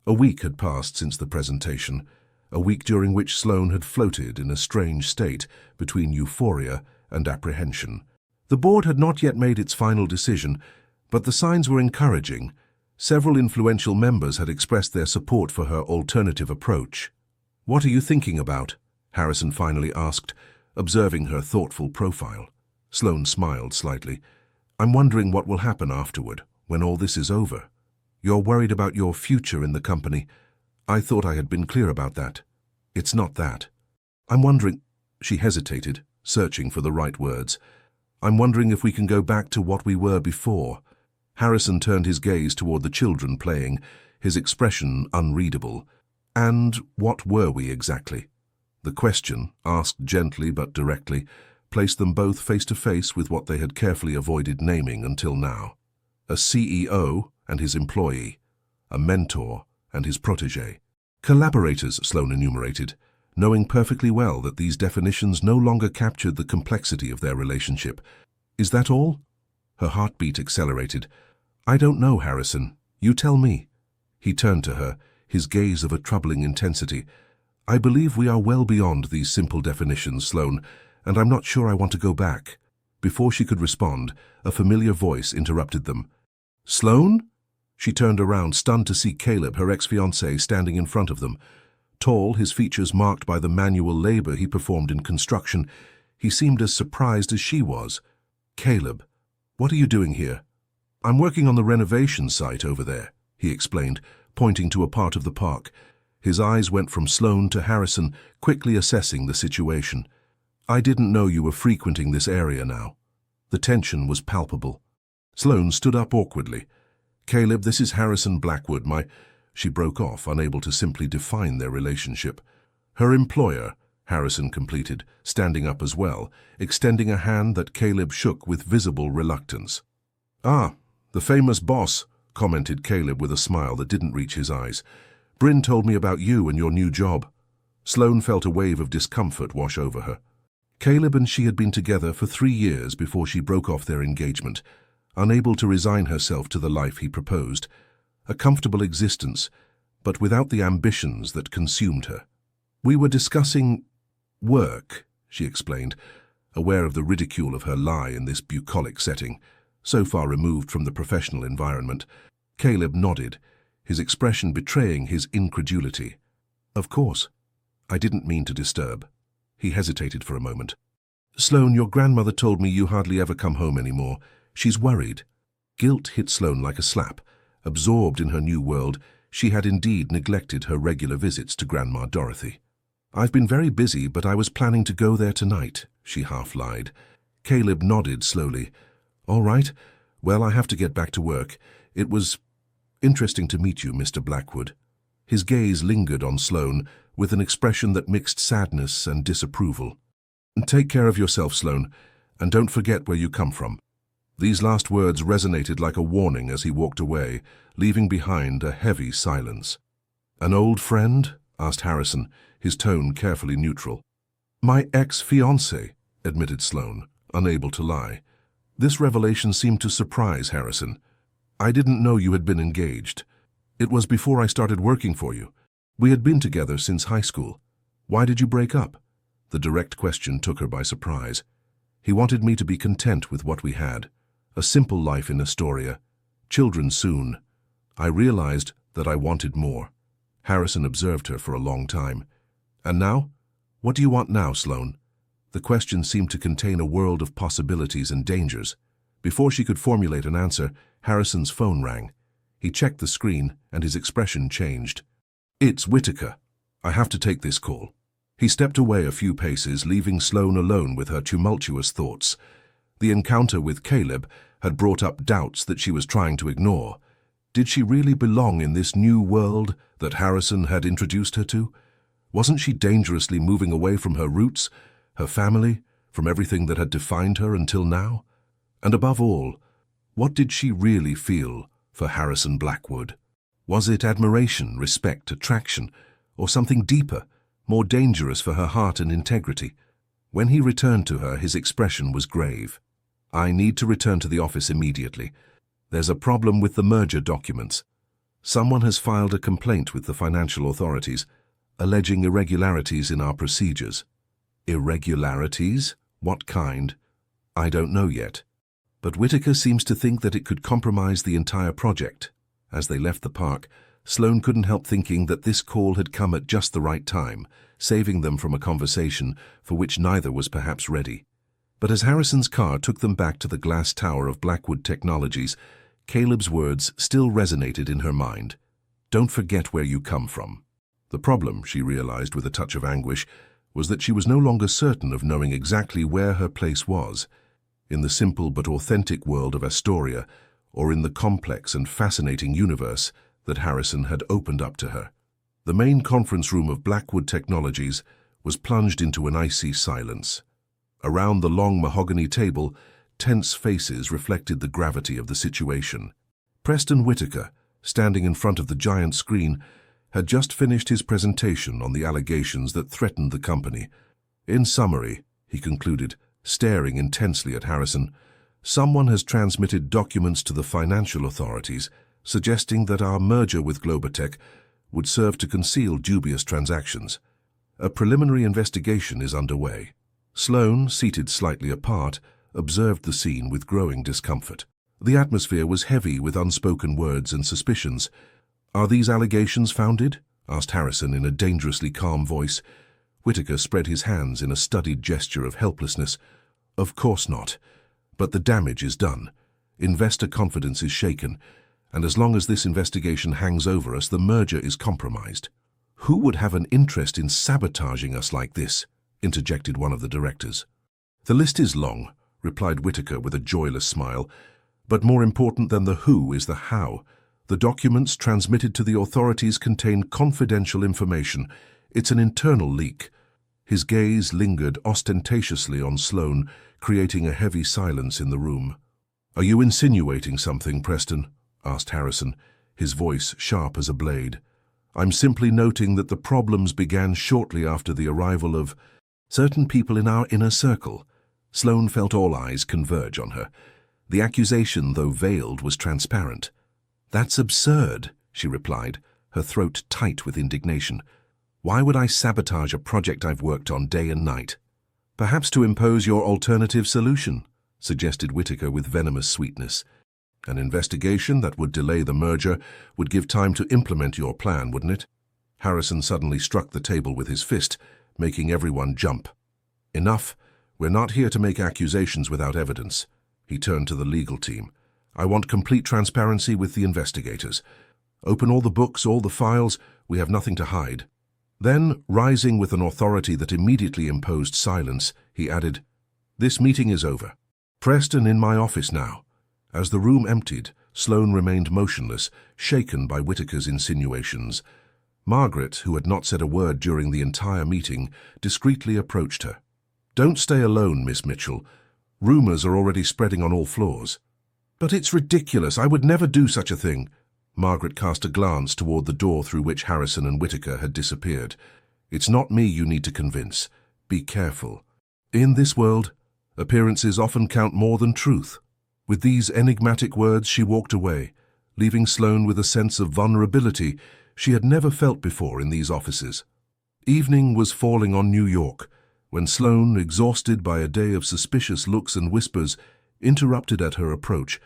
A week had passed since the presentation, a week during which Sloane had floated in a strange state between euphoria and apprehension. The board had not yet made its final decision, but the signs were encouraging. Several influential members had expressed their support for her alternative approach. "What are you thinking about?" Harrison finally asked, observing her thoughtful profile. Sloane smiled slightly. "I'm wondering what will happen afterward, when all this is over. You're worried about your future in the company. I thought I had been clear about that. It's not that. I'm wondering—" She hesitated, searching for the right words. "I'm wondering if we can go back to what we were before." Harrison turned his gaze toward the children playing, his expression unreadable. "And what were we exactly?" The question, asked gently but directly, placed them both face to face with what they had carefully avoided naming until now. A CEO and his employee, a mentor and his protégé. Collaborators, Sloane enumerated, knowing perfectly well that these definitions no longer captured the complexity of their relationship. "Is that all?" Her heartbeat accelerated. "I don't know, Harrison. You tell me." He turned to her, his gaze of a troubling intensity. "I believe we are well beyond these simple definitions, Sloane, and I'm not sure I want to go back." Before she could respond, a familiar voice interrupted them. "Sloane?" She turned around, stunned to see Caleb, her ex-fiancé, standing in front of them. Tall, his features marked by the manual labor he performed in construction, he seemed as surprised as she was. "Caleb, what are you doing here?" "I'm working on the renovation site over there," he explained, pointing to a part of the park. His eyes went from Sloane to Harrison, quickly assessing the situation. "I didn't know you were frequenting this area now." The tension was palpable. Sloane stood up awkwardly. "Caleb, this is Harrison Blackwood, my—" She broke off, unable to simply define their relationship. "Her employer," Harrison completed, standing up as well, extending a hand that Caleb shook with visible reluctance. "Ah, the famous boss," commented Caleb with a smile that didn't reach his eyes. "Bryn told me about you and your new job." Sloane felt a wave of discomfort wash over her. Caleb and she had been together for 3 years before she broke off their engagement, unable to resign herself to the life he proposed. A comfortable existence, but without the ambitions that consumed her. "We were discussing work," she explained, aware of the ridicule of her lie in this bucolic setting, so far removed from the professional environment. Caleb nodded, his expression betraying his incredulity. "Of course. I didn't mean to disturb." He hesitated for a moment. "Sloane, your grandmother told me you hardly ever come home anymore. She's worried." Guilt hit Sloane like a slap. Absorbed in her new world, she had indeed neglected her regular visits to Grandma Dorothy. "I've been very busy, but I was planning to go there tonight," she half lied. Caleb nodded slowly. "All right. Well, I have to get back to work. It was interesting to meet you, Mr. Blackwood." His gaze lingered on Sloane with an expression that mixed sadness and disapproval. "Take care of yourself, Sloane, and don't forget where you come from." These last words resonated like a warning as he walked away, leaving behind a heavy silence. "An old friend?" asked Harrison, his tone carefully neutral. "My ex-fiancé," admitted Sloane, unable to lie. This revelation seemed to surprise Harrison. "I didn't know you had been engaged. It was before I started working for you. We had been together since high school. Why did you break up?" The direct question took her by surprise. "He wanted me to be content with what we had. A simple life in Astoria. Children soon. I realized that I wanted more." Harrison observed her for a long time. "And now? What do you want now, Sloane?" The question seemed to contain a world of possibilities and dangers. Before she could formulate an answer, Harrison's phone rang. He checked the screen, and his expression changed. "It's Whitaker. I have to take this call." He stepped away a few paces, leaving Sloane alone with her tumultuous thoughts. The encounter with Caleb had brought up doubts that she was trying to ignore. Did she really belong in this new world that Harrison had introduced her to? Wasn't she dangerously moving away from her roots, her family, from everything that had defined her until now? And above all, what did she really feel for Harrison Blackwood? Was it admiration, respect, attraction, or something deeper, more dangerous for her heart and integrity? When he returned to her, his expression was grave. "I need to return to the office immediately. There's a problem with the merger documents. Someone has filed a complaint with the financial authorities, alleging irregularities in our procedures." Irregularities? What kind? I don't know yet. But Whitaker seems to think that it could compromise the entire project. As they left the park, Sloane couldn't help thinking that this call had come at just the right time, saving them from a conversation for which neither was perhaps ready. But as Harrison's car took them back to the glass tower of Blackwood Technologies, Caleb's words still resonated in her mind. "Don't forget where you come from." The problem, she realized with a touch of anguish, was that she was no longer certain of knowing exactly where her place was, in the simple but authentic world of Astoria, or in the complex and fascinating universe that Harrison had opened up to her. The main conference room of Blackwood Technologies was plunged into an icy silence. Around the long mahogany table, tense faces reflected the gravity of the situation. Preston Whitaker, standing in front of the giant screen, had just finished his presentation on the allegations that threatened the company. "In summary," he concluded, staring intensely at Harrison, "someone has transmitted documents to the financial authorities suggesting that our merger with Globatech would serve to conceal dubious transactions. A preliminary investigation is underway." Sloane, seated slightly apart, observed the scene with growing discomfort. The atmosphere was heavy with unspoken words and suspicions. "Are these allegations founded?" asked Harrison in a dangerously calm voice. Whitaker spread his hands in a studied gesture of helplessness. "Of course not. But the damage is done. Investor confidence is shaken, and as long as this investigation hangs over us, the merger is compromised." "Who would have an interest in sabotaging us like this?" interjected one of the directors. "The list is long," replied Whitaker with a joyless smile. "But more important than the who is the how. The documents transmitted to the authorities contain confidential information. It's an internal leak." His gaze lingered ostentatiously on Sloane, creating a heavy silence in the room. "Are you insinuating something, Preston?" asked Harrison, his voice sharp as a blade. "I'm simply noting that the problems began shortly after the arrival of certain people in our inner circle." Sloane felt all eyes converge on her. The accusation, though veiled, was transparent. "That's absurd," she replied, her throat tight with indignation. "Why would I sabotage a project I've worked on day and night?" "Perhaps to impose your alternative solution," suggested Whitaker with venomous sweetness. "An investigation that would delay the merger would give time to implement your plan, wouldn't it?" Harrison suddenly struck the table with his fist, making everyone jump. "Enough. We're not here to make accusations without evidence." He turned to the legal team. "I want complete transparency with the investigators. Open all the books, all the files. We have nothing to hide." Then, rising with an authority that immediately imposed silence, he added, "This meeting is over. Preston in my office now." As the room emptied, Sloane remained motionless, shaken by Whitaker's insinuations. Margaret, who had not said a word during the entire meeting, discreetly approached her. "Don't stay alone, Miss Mitchell. Rumors are already spreading on all floors." "But it's ridiculous. I would never do such a thing." Margaret cast a glance toward the door through which Harrison and Whitaker had disappeared. "It's not me you need to convince. Be careful. In this world, appearances often count more than truth." With these enigmatic words, she walked away, leaving Sloane with a sense of vulnerability she had never felt before in these offices. Evening was falling on New York, when Sloane, exhausted by a day of suspicious looks and whispers, interrupted at her approach,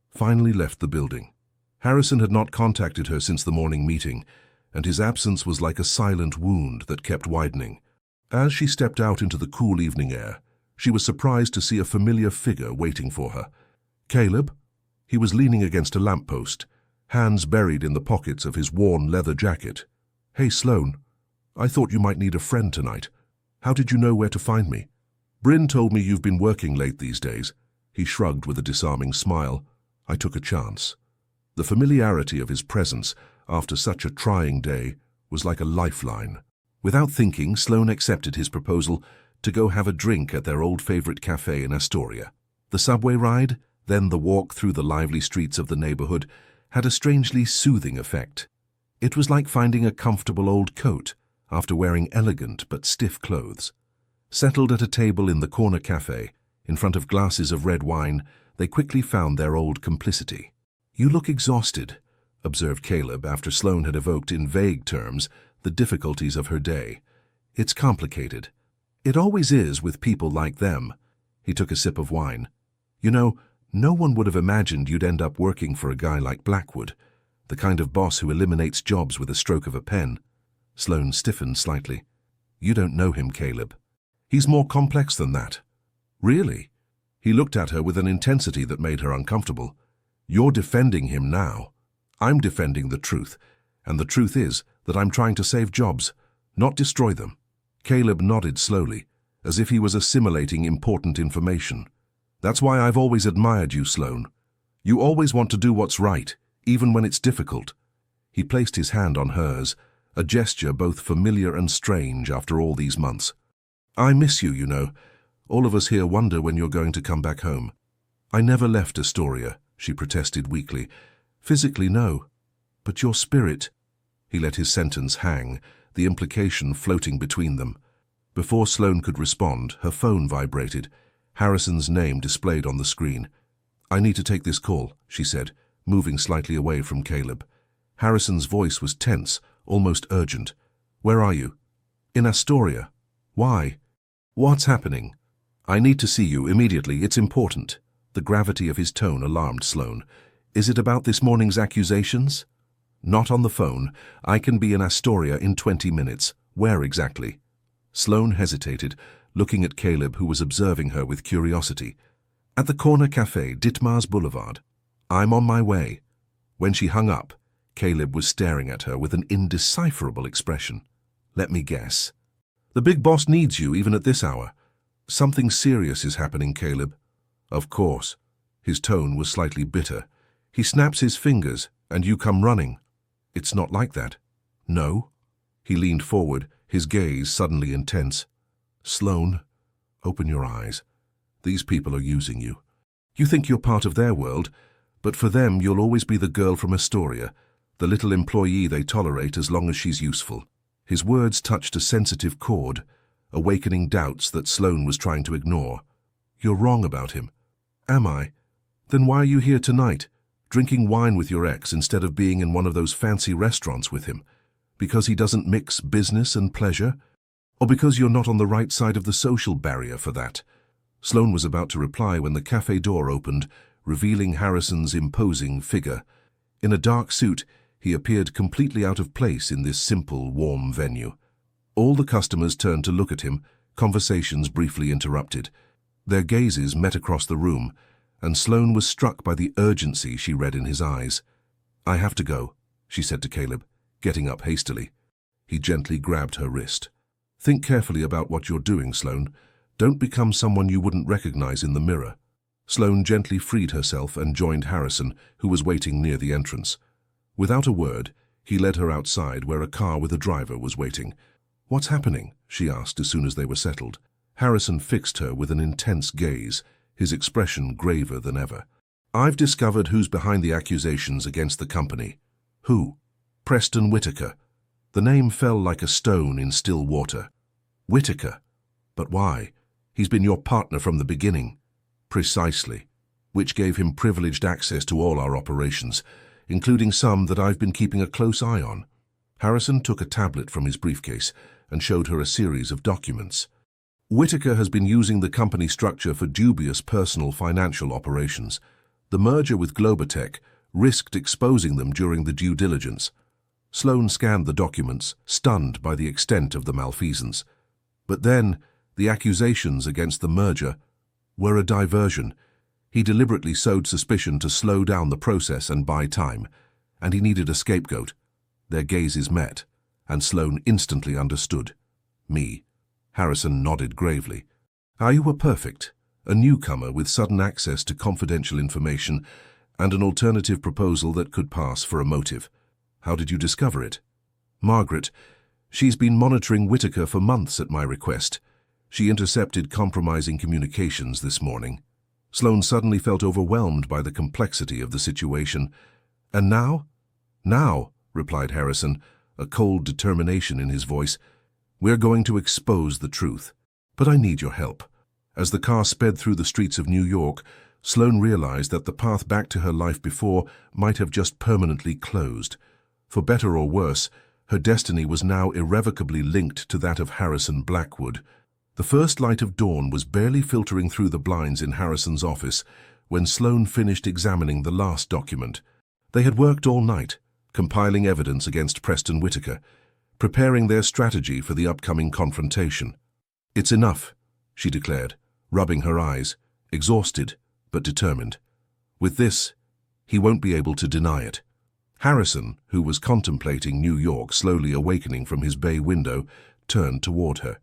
finally left the building. Harrison had not contacted her since the morning meeting, and his absence was like a silent wound that kept widening. As she stepped out into the cool evening air, she was surprised to see a familiar figure waiting for her. Caleb? He was leaning against a lamppost, hands buried in the pockets of his worn leather jacket. "Hey, Sloane, I thought you might need a friend tonight." How did you know where to find me? Bryn told me you've been working late these days. He shrugged with a disarming smile. I took a chance. The familiarity of his presence after such a trying day was like a lifeline. Without thinking, Sloane accepted his proposal to go have a drink at their old favorite cafe in Astoria. The subway ride, then the walk through the lively streets of the neighborhood, had a strangely soothing effect. It was like finding a comfortable old coat after wearing elegant but stiff clothes. Settled at a table in the corner cafe, in front of glasses of red wine, they quickly found their old complicity. "You look exhausted," observed Caleb after Sloane had evoked in vague terms the difficulties of her day. "It's complicated. It always is with people like them." He took a sip of wine. "You know, no one would have imagined you'd end up working for a guy like Blackwood, the kind of boss who eliminates jobs with a stroke of a pen." Sloane stiffened slightly. "You don't know him, Caleb. He's more complex than that." "Really?" He looked at her with an intensity that made her uncomfortable. "You're defending him now. I'm defending the truth, and the truth is that I'm trying to save jobs, not destroy them." Caleb nodded slowly, as if he was assimilating important information. "That's why I've always admired you, Sloane. You always want to do what's right, even when it's difficult." He placed his hand on hers, a gesture both familiar and strange after all these months. "I miss you, you know. All of us here wonder when you're going to come back home." "I never left Astoria," she protested weakly. "Physically, no. But your spirit—" He let his sentence hang, the implication floating between them. Before Sloane could respond, her phone vibrated. Harrison's name displayed on the screen. "I need to take this call," she said, moving slightly away from Caleb. Harrison's voice was tense, almost urgent. "Where are you?" "In Astoria." "Why?" "What's happening?" "I need to see you immediately. It's important." The gravity of his tone alarmed Sloane. "Is it about this morning's accusations?" "Not on the phone. I can be in Astoria in 20 minutes. Where exactly?" Sloane hesitated, looking at Caleb, who was observing her with curiosity. "At the corner cafe, Ditmars Boulevard." "I'm on my way." When she hung up, Caleb was staring at her with an indecipherable expression. "Let me guess. The big boss needs you even at this hour." "Something serious is happening, Caleb." "Of course." His tone was slightly bitter. "He snaps his fingers, and you come running." "It's not like that." "No?" He leaned forward, his gaze suddenly intense. "Sloane, open your eyes. These people are using you. You think you're part of their world, but for them you'll always be the girl from Astoria, the little employee they tolerate as long as she's useful." His words touched a sensitive chord, awakening doubts that Sloane was trying to ignore. "You're wrong about him." "Am I? Then why are you here tonight, drinking wine with your ex instead of being in one of those fancy restaurants with him? Because he doesn't mix business and pleasure? Or because you're not on the right side of the social barrier for that?" Sloane was about to reply when the cafe door opened, revealing Harrison's imposing figure. In a dark suit, he appeared completely out of place in this simple, warm venue. All the customers turned to look at him, conversations briefly interrupted. Their gazes met across the room, and Sloane was struck by the urgency she read in his eyes. "I have to go," she said to Caleb, getting up hastily. He gently grabbed her wrist. "Think carefully about what you're doing, Sloane. Don't become someone you wouldn't recognize in the mirror." Sloane gently freed herself and joined Harrison, who was waiting near the entrance. Without a word, he led her outside where a car with a driver was waiting. "What's happening?" she asked as soon as they were settled. Harrison fixed her with an intense gaze, his expression graver than ever. "I've discovered who's behind the accusations against the company." "Who?" "Preston Whitaker." The name fell like a stone in still water. "Whitaker? But why? He's been your partner from the beginning." "Precisely. Which gave him privileged access to all our operations, including some that I've been keeping a close eye on." Harrison took a tablet from his briefcase and showed her a series of documents. "Whitaker has been using the company structure for dubious personal financial operations. The merger with Globotech risked exposing them during the due diligence." Sloane scanned the documents, stunned by the extent of the malfeasance. But then, the accusations against the merger were a diversion. He deliberately sowed suspicion to slow down the process and buy time, and he needed a scapegoat. Their gazes met, and Sloane instantly understood. Me. Harrison nodded gravely. You were perfect. A newcomer with sudden access to confidential information and an alternative proposal that could pass for a motive. How did you discover it? Margaret. She's been monitoring Whitaker for months at my request. She intercepted compromising communications this morning. Sloane suddenly felt overwhelmed by the complexity of the situation. And now? Now, replied Harrison, a cold determination in his voice. We're going to expose the truth. But I need your help. As the car sped through the streets of New York, Sloane realized that the path back to her life before might have just permanently closed. For better or worse, her destiny was now irrevocably linked to that of Harrison Blackwood. The first light of dawn was barely filtering through the blinds in Harrison's office when Sloane finished examining the last document. They had worked all night, compiling evidence against Preston Whitaker, preparing their strategy for the upcoming confrontation. It's enough, she declared, rubbing her eyes, exhausted but determined. With this, he won't be able to deny it. Harrison, who was contemplating New York slowly awakening from his bay window, turned toward her.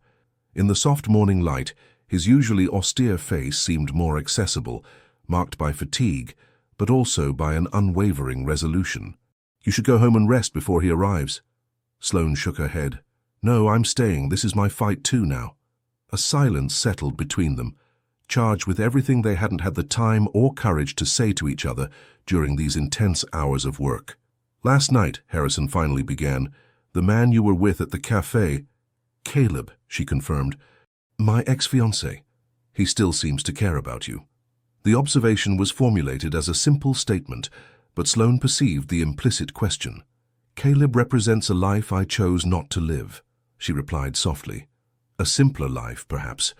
In the soft morning light, his usually austere face seemed more accessible, marked by fatigue, but also by an unwavering resolution. You should go home and rest before he arrives. Sloane shook her head. No, I'm staying. This is my fight too now. A silence settled between them, charged with everything they hadn't had the time or courage to say to each other during these intense hours of work. Last night, Harrison finally began, the man you were with at the cafe. Caleb, she confirmed. My ex-fiancé. He still seems to care about you. The observation was formulated as a simple statement, but Sloane perceived the implicit question. Caleb represents a life I chose not to live, she replied softly. A simpler life, perhaps,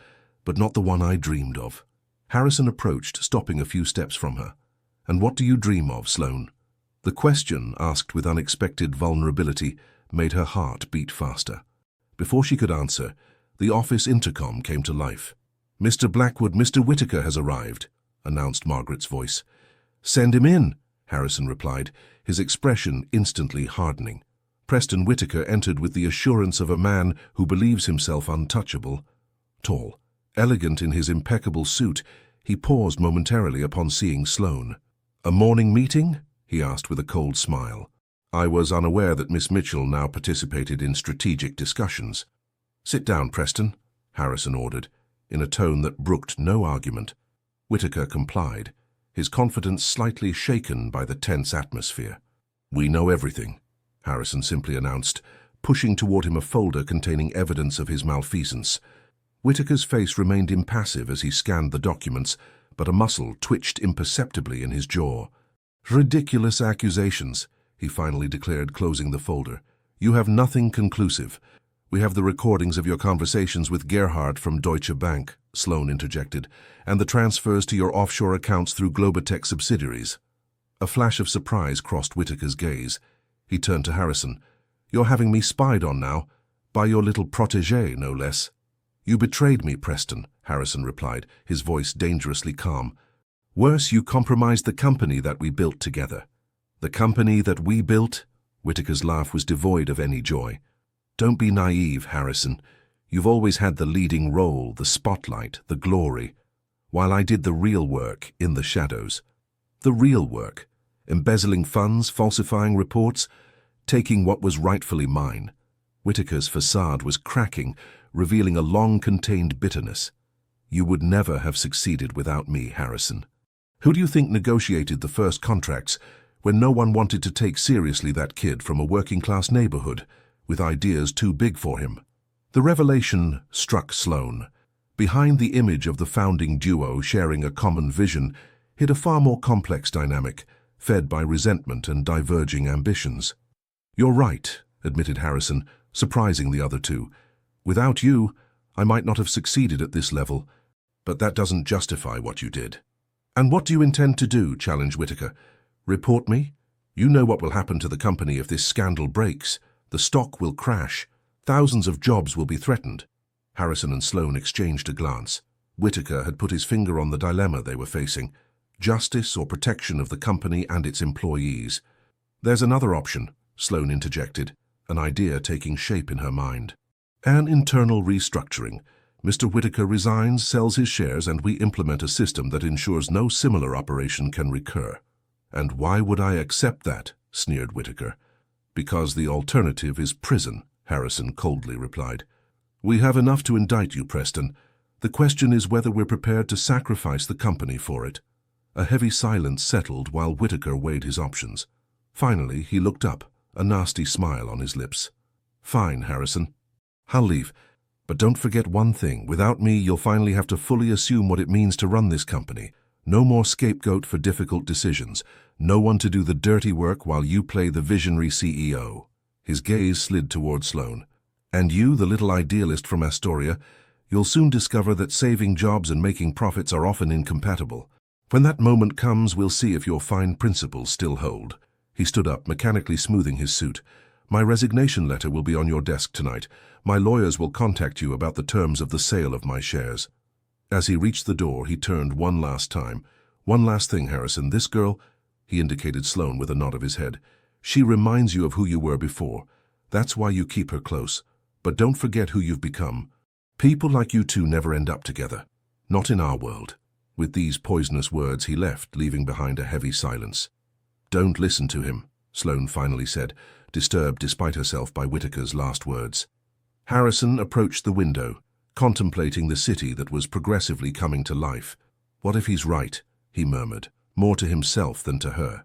but not the one I dreamed of. Harrison approached, stopping a few steps from her. And what do you dream of, Sloane? The question, asked with unexpected vulnerability, made her heart beat faster. Before she could answer, the office intercom came to life. Mr. Blackwood, Mr. Whitaker has arrived, announced Margaret's voice. Send him in, Harrison replied, his expression instantly hardening. Preston Whitaker entered with the assurance of a man who believes himself untouchable. Tall, elegant in his impeccable suit, he paused momentarily upon seeing Sloane. A morning meeting? He asked with a cold smile. I was unaware that Miss Mitchell now participated in strategic discussions. Sit down, Preston, Harrison ordered, in a tone that brooked no argument. Whitaker complied, his confidence slightly shaken by the tense atmosphere. We know everything, Harrison simply announced, pushing toward him a folder containing evidence of his malfeasance. Whitaker's face remained impassive as he scanned the documents, but a muscle twitched imperceptibly in his jaw. Ridiculous accusations, he finally declared, closing the folder. You have nothing conclusive. We have the recordings of your conversations with Gerhardt from Deutsche Bank, Sloane interjected, and the transfers to your offshore accounts through Globotech subsidiaries. A flash of surprise crossed Whitaker's gaze. He turned to Harrison. You're having me spied on now, by your little protégé, no less. You betrayed me, Preston, Harrison replied, his voice dangerously calm. Worse, you compromised the company that we built together. The company that we built? Whitaker's laugh was devoid of any joy. Don't be naive, Harrison. You've always had the leading role, the spotlight, the glory, while I did the real work in the shadows. The real work, embezzling funds, falsifying reports, taking what was rightfully mine. Whitaker's facade was cracking, revealing a long-contained bitterness. You would never have succeeded without me, Harrison. Who do you think negotiated the first contracts when no one wanted to take seriously that kid from a working-class neighborhood with ideas too big for him? The revelation struck Sloane. Behind the image of the founding duo sharing a common vision hid a far more complex dynamic, fed by resentment and diverging ambitions. You're right, admitted Harrison, surprising the other two. Without you, I might not have succeeded at this level, but that doesn't justify what you did. And what do you intend to do? Challenged Whitaker. Report me? You know what will happen to the company if this scandal breaks. The stock will crash. Thousands of jobs will be threatened. Harrison and Sloane exchanged a glance. Whitaker had put his finger on the dilemma they were facing. Justice or protection of the company and its employees. There's another option, Sloane interjected, an idea taking shape in her mind. An internal restructuring. Mr. Whitaker resigns, sells his shares, and we implement a system that ensures no similar operation can recur. And why would I accept that? Sneered Whitaker. Because the alternative is prison, Harrison coldly replied. We have enough to indict you, Preston. The question is whether we're prepared to sacrifice the company for it. A heavy silence settled while Whitaker weighed his options. Finally, he looked up, a nasty smile on his lips. Fine, Harrison. I'll leave. But don't forget one thing. Without me, you'll finally have to fully assume what it means to run this company. No more scapegoat for difficult decisions. No one to do the dirty work while you play the visionary CEO. His gaze slid toward Sloane. And you, the little idealist from Astoria, you'll soon discover that saving jobs and making profits are often incompatible. When that moment comes, we'll see if your fine principles still hold. He stood up, mechanically smoothing his suit. My resignation letter will be on your desk tonight. My lawyers will contact you about the terms of the sale of my shares. As he reached the door, he turned one last time. One last thing, Harrison. This girl, he indicated Sloane with a nod of his head. She reminds you of who you were before. That's why you keep her close. But don't forget who you've become. People like you two never end up together. Not in our world. With these poisonous words, he left, leaving behind a heavy silence. Don't listen to him, Sloane finally said, disturbed despite herself by Whitaker's last words. Harrison approached the window, contemplating the city that was progressively coming to life. What if he's right, he murmured, more to himself than to her.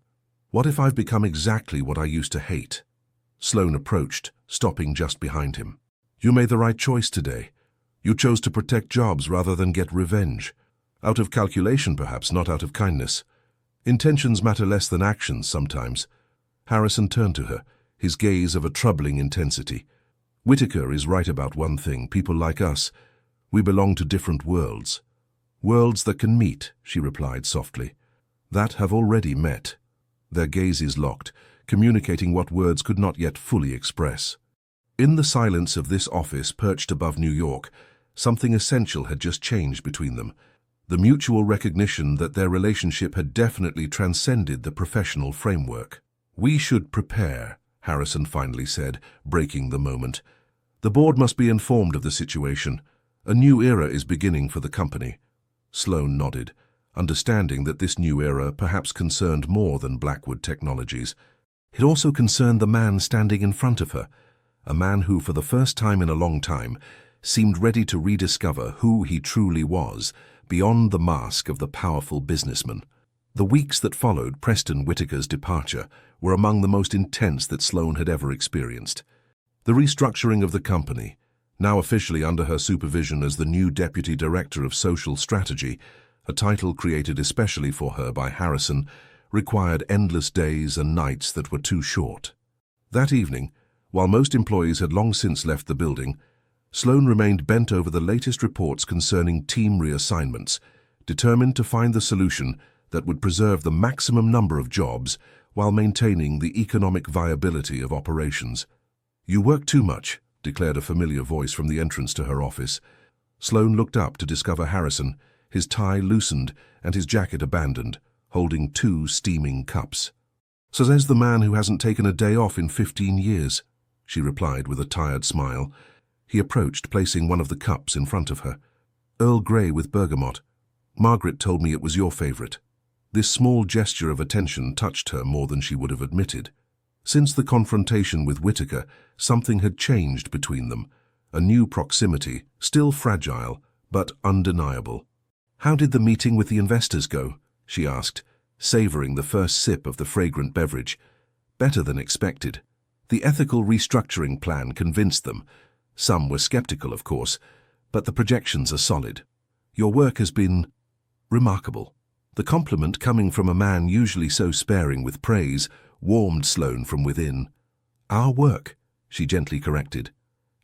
What if I've become exactly what I used to hate? Sloane approached, stopping just behind him. You made the right choice today. You chose to protect jobs rather than get revenge. Out of calculation, perhaps, not out of kindness. Intentions matter less than actions sometimes. Harrison turned to her, his gaze of a troubling intensity. Whitaker is right about one thing. People like us, we belong to different worlds. Worlds that can meet, she replied softly. That have already met. Their gazes locked, communicating what words could not yet fully express. In the silence of this office perched above New York, something essential had just changed between them. The mutual recognition that their relationship had definitely transcended the professional framework. We should prepare, Harrison finally said, breaking the moment. The board must be informed of the situation. A new era is beginning for the company. Sloane nodded, understanding that this new era perhaps concerned more than Blackwood Technologies. It also concerned the man standing in front of her, a man who, for the first time in a long time, seemed ready to rediscover who he truly was, beyond the mask of the powerful businessman. The weeks that followed Preston Whitaker's departure were among the most intense that Sloane had ever experienced. The restructuring of the company, now officially under her supervision as the new Deputy Director of Social Strategy, a title created especially for her by Harrison, required endless days and nights that were too short. That evening, while most employees had long since left the building, Sloane remained bent over the latest reports concerning team reassignments, determined to find the solution that would preserve the maximum number of jobs while maintaining the economic viability of operations. You work too much, declared a familiar voice from the entrance to her office. Sloane looked up to discover Harrison, his tie loosened and his jacket abandoned, holding 2 steaming cups. Says the man who hasn't taken a day off in 15 years, she replied with a tired smile. He approached, placing one of the cups in front of her. Earl Grey with bergamot. Margaret told me it was your favorite. This small gesture of attention touched her more than she would have admitted. Since the confrontation with Whitaker, something had changed between them. A new proximity, still fragile, but undeniable. How did the meeting with the investors go? She asked, savoring the first sip of the fragrant beverage. Better than expected. The ethical restructuring plan convinced them. Some were skeptical, of course, but the projections are solid. Your work has been remarkable. The compliment coming from a man usually so sparing with praise warmed Sloane from within. Our work, she gently corrected.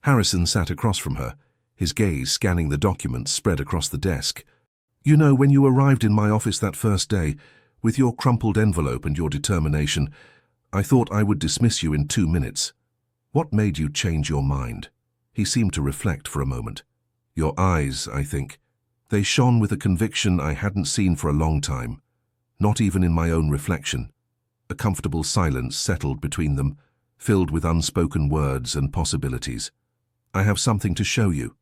Harrison sat across from her, his gaze scanning the documents spread across the desk. You know, when you arrived in my office that first day, with your crumpled envelope and your determination, I thought I would dismiss you in 2 minutes. What made you change your mind? He seemed to reflect for a moment. Your eyes, I think. They shone with a conviction I hadn't seen for a long time, not even in my own reflection. A comfortable silence settled between them, filled with unspoken words and possibilities. I have something to show you,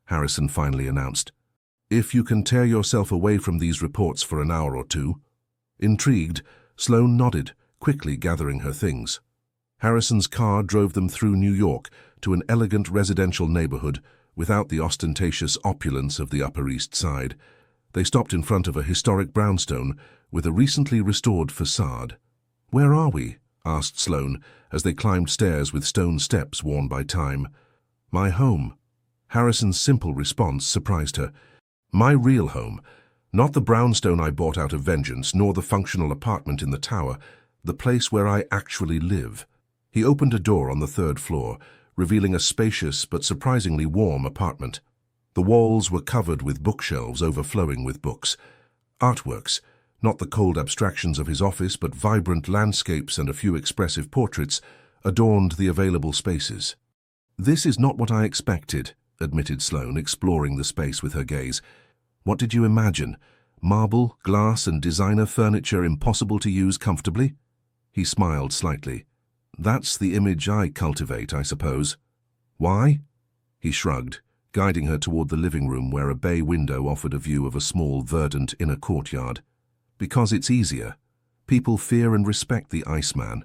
Harrison finally announced. If you can tear yourself away from these reports for an hour or two. Intrigued, Sloane nodded, quickly gathering her things. Harrison's car drove them through New York to an elegant residential neighborhood without the ostentatious opulence of the Upper East Side. They stopped in front of a historic brownstone with a recently restored facade. "Where are we?" asked Sloane as they climbed stairs with stone steps worn by time. "My home." Harrison's simple response surprised her. "My real home. Not the brownstone I bought out of vengeance, nor the functional apartment in the tower. The place where I actually live." He opened a door on the 3rd floor, revealing a spacious but surprisingly warm apartment. The walls were covered with bookshelves overflowing with books. Artworks, not the cold abstractions of his office, but vibrant landscapes and a few expressive portraits, adorned the available spaces. "This is not what I expected," admitted Sloane, exploring the space with her gaze. "What did you imagine? Marble, glass, and designer furniture impossible to use comfortably?" He smiled slightly. "That's the image I cultivate, I suppose." "Why?" He shrugged, guiding her toward the living room where a bay window offered a view of a small, verdant inner courtyard. "Because it's easier. People fear and respect the Iceman.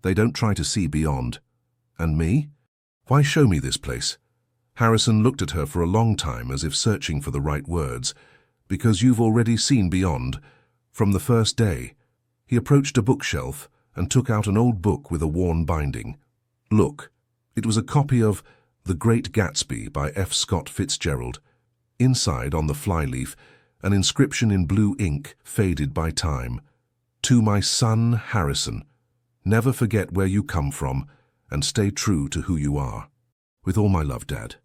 They don't try to see beyond. And me? Why show me this place?" Harrison looked at her for a long time as if searching for the right words. "Because you've already seen beyond. From the first day." He approached a bookshelf and took out an old book with a worn binding. "Look." It was a copy of The Great Gatsby by F. Scott Fitzgerald. Inside, on the flyleaf, an inscription in blue ink, faded by time. "To my son, Harrison. Never forget where you come from, and stay true to who you are. With all my love, Dad."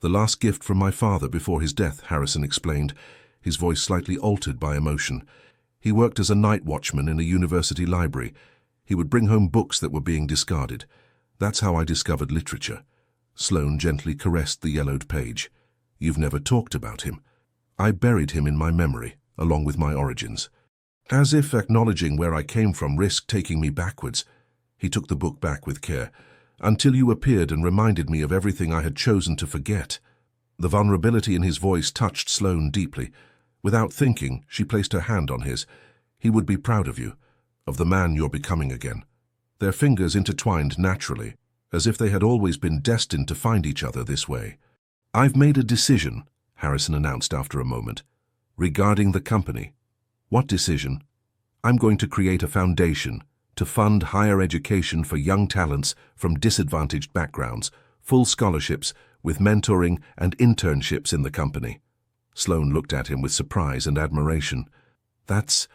"The last gift from my father before his death," Harrison explained, his voice slightly altered by emotion. "He worked as a night watchman in a university library. He would bring home books that were being discarded. That's how I discovered literature." Sloane gently caressed the yellowed page. "You've never talked about him." "I buried him in my memory, along with my origins." As if acknowledging where I came from risked taking me backwards. He took the book back with care. "Until you appeared and reminded me of everything I had chosen to forget." The vulnerability in his voice touched Sloane deeply. Without thinking, she placed her hand on his. "He would be proud of you, of the man you're becoming again." Their fingers intertwined naturally, as if they had always been destined to find each other this way. "I've made a decision," Harrison announced after a moment, "regarding the company." "What decision?" "I'm going to create a foundation to fund higher education for young talents from disadvantaged backgrounds, full scholarships with mentoring and internships in the company." Sloane looked at him with surprise and admiration. "That's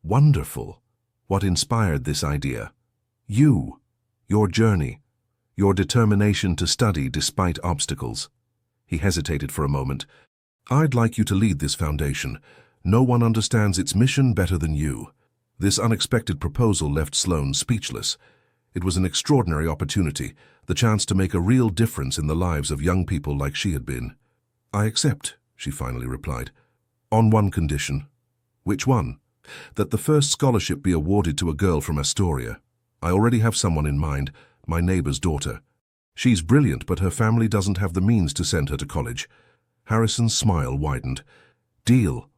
wonderful. What inspired this idea?" "You. Your journey. Your determination to study despite obstacles." He hesitated for a moment. "I'd like you to lead this foundation. No one understands its mission better than you." This unexpected proposal left Sloane speechless. It was an extraordinary opportunity, the chance to make a real difference in the lives of young people like she had been. "I accept," she finally replied. "On one condition." "Which one?" "That the first scholarship be awarded to a girl from Astoria. I already have someone in mind, my neighbor's daughter. She's brilliant, but her family doesn't have the means to send her to college." Harrison's smile widened. "Deal."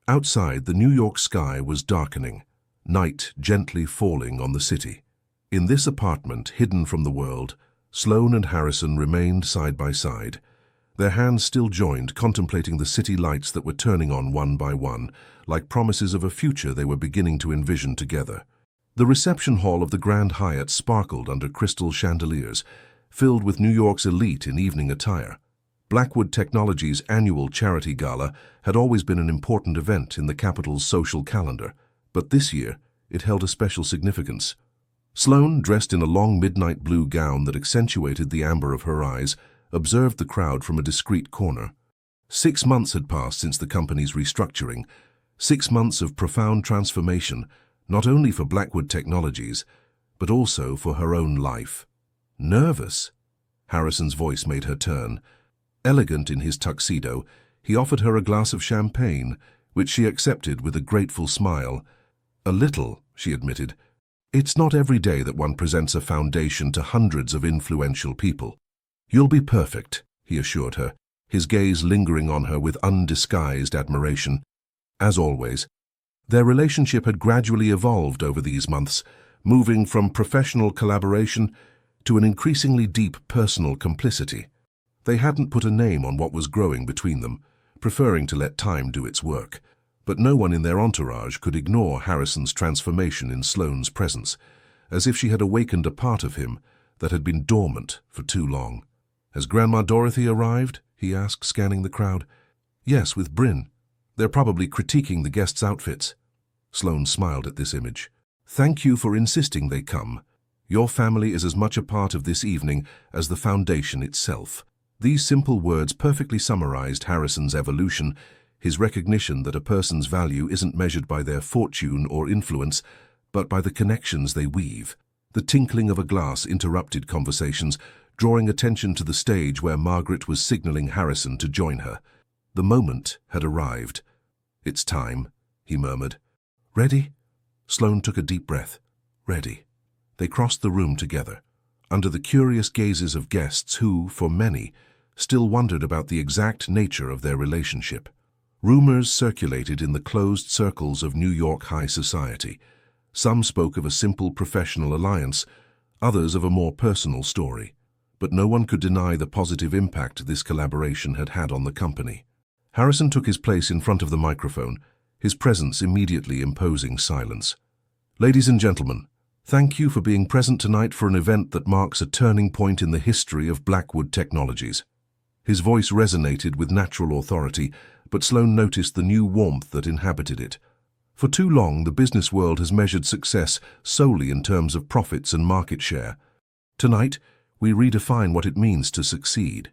Outside, the New York sky was darkening, night gently falling on the city. In this apartment, hidden from the world, Sloane and Harrison remained side by side, their hands still joined, contemplating the city lights that were turning on one by one, like promises of a future they were beginning to envision together. The reception hall of the Grand Hyatt sparkled under crystal chandeliers, filled with New York's elite in evening attire. Blackwood Technologies' annual charity gala had always been an important event in the capital's social calendar, but this year it held a special significance. Sloane, dressed in a long midnight blue gown that accentuated the amber of her eyes, observed the crowd from a discreet corner. 6 months had passed since the company's restructuring, 6 months of profound transformation, not only for Blackwood Technologies, but also for her own life. "Nervous?" Harrison's voice made her turn. Elegant in his tuxedo, he offered her a glass of champagne, which she accepted with a grateful smile. "A little," she admitted. "It's not every day that one presents a foundation to hundreds of influential people." "You'll be perfect," he assured her, his gaze lingering on her with undisguised admiration. As always, their relationship had gradually evolved over these months, moving from professional collaboration to an increasingly deep personal complicity. They hadn't put a name on what was growing between them, preferring to let time do its work. But no one in their entourage could ignore Harrison's transformation in Sloane's presence, as if she had awakened a part of him that had been dormant for too long. "Has Grandma Dorothy arrived?" he asked, scanning the crowd. "Yes, with Bryn. They're probably critiquing the guests' outfits." Sloane smiled at this image. "Thank you for insisting they come. Your family is as much a part of this evening as the Foundation itself." These simple words perfectly summarized Harrison's evolution, his recognition that a person's value isn't measured by their fortune or influence, but by the connections they weave. The tinkling of a glass interrupted conversations, drawing attention to the stage where Margaret was signaling Harrison to join her. The moment had arrived. "It's time," he murmured. "Ready?" Sloane took a deep breath. "Ready." They crossed the room together, under the curious gazes of guests who, for many, still wondered about the exact nature of their relationship. Rumors circulated in the closed circles of New York high society. Some spoke of a simple professional alliance, others of a more personal story. But no one could deny the positive impact this collaboration had had on the company. Harrison took his place in front of the microphone, his presence immediately imposing silence. "Ladies and gentlemen, thank you for being present tonight for an event that marks a turning point in the history of Blackwood Technologies." His voice resonated with natural authority, but Sloane noticed the new warmth that inhabited it. For too long, the business world has measured success solely in terms of profits and market share. Tonight, we redefine what it means to succeed.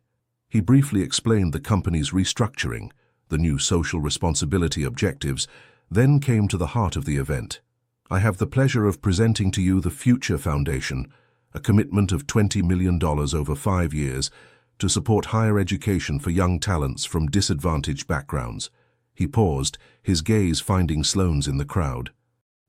He briefly explained the company's restructuring, the new social responsibility objectives, then came to the heart of the event. "I have the pleasure of presenting to you the Future Foundation, a commitment of $20 million over 5 years to support higher education for young talents from disadvantaged backgrounds." He paused, his gaze finding Sloane's in the crowd.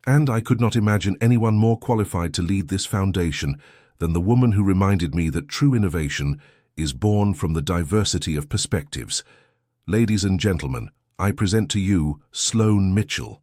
"And I could not imagine anyone more qualified to lead this foundation than the woman who reminded me that true innovation is born from the diversity of perspectives. Ladies and gentlemen, I present to you Sloane Mitchell."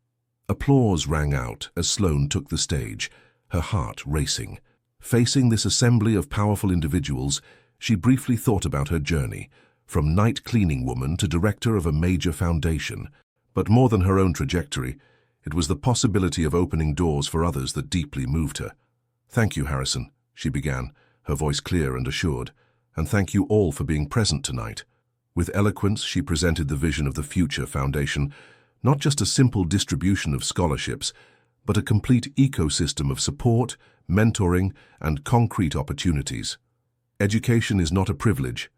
Applause rang out as Sloane took the stage, her heart racing. Facing this assembly of powerful individuals, she briefly thought about her journey, from night cleaning woman to director of a major foundation. But more than her own trajectory, it was the possibility of opening doors for others that deeply moved her. "Thank you, Harrison," she began, her voice clear and assured, "and thank you all for being present tonight." With eloquence, she presented the vision of the Future Foundation, not just a simple distribution of scholarships, but a complete ecosystem of support, mentoring, and concrete opportunities. "Education is not a privilege,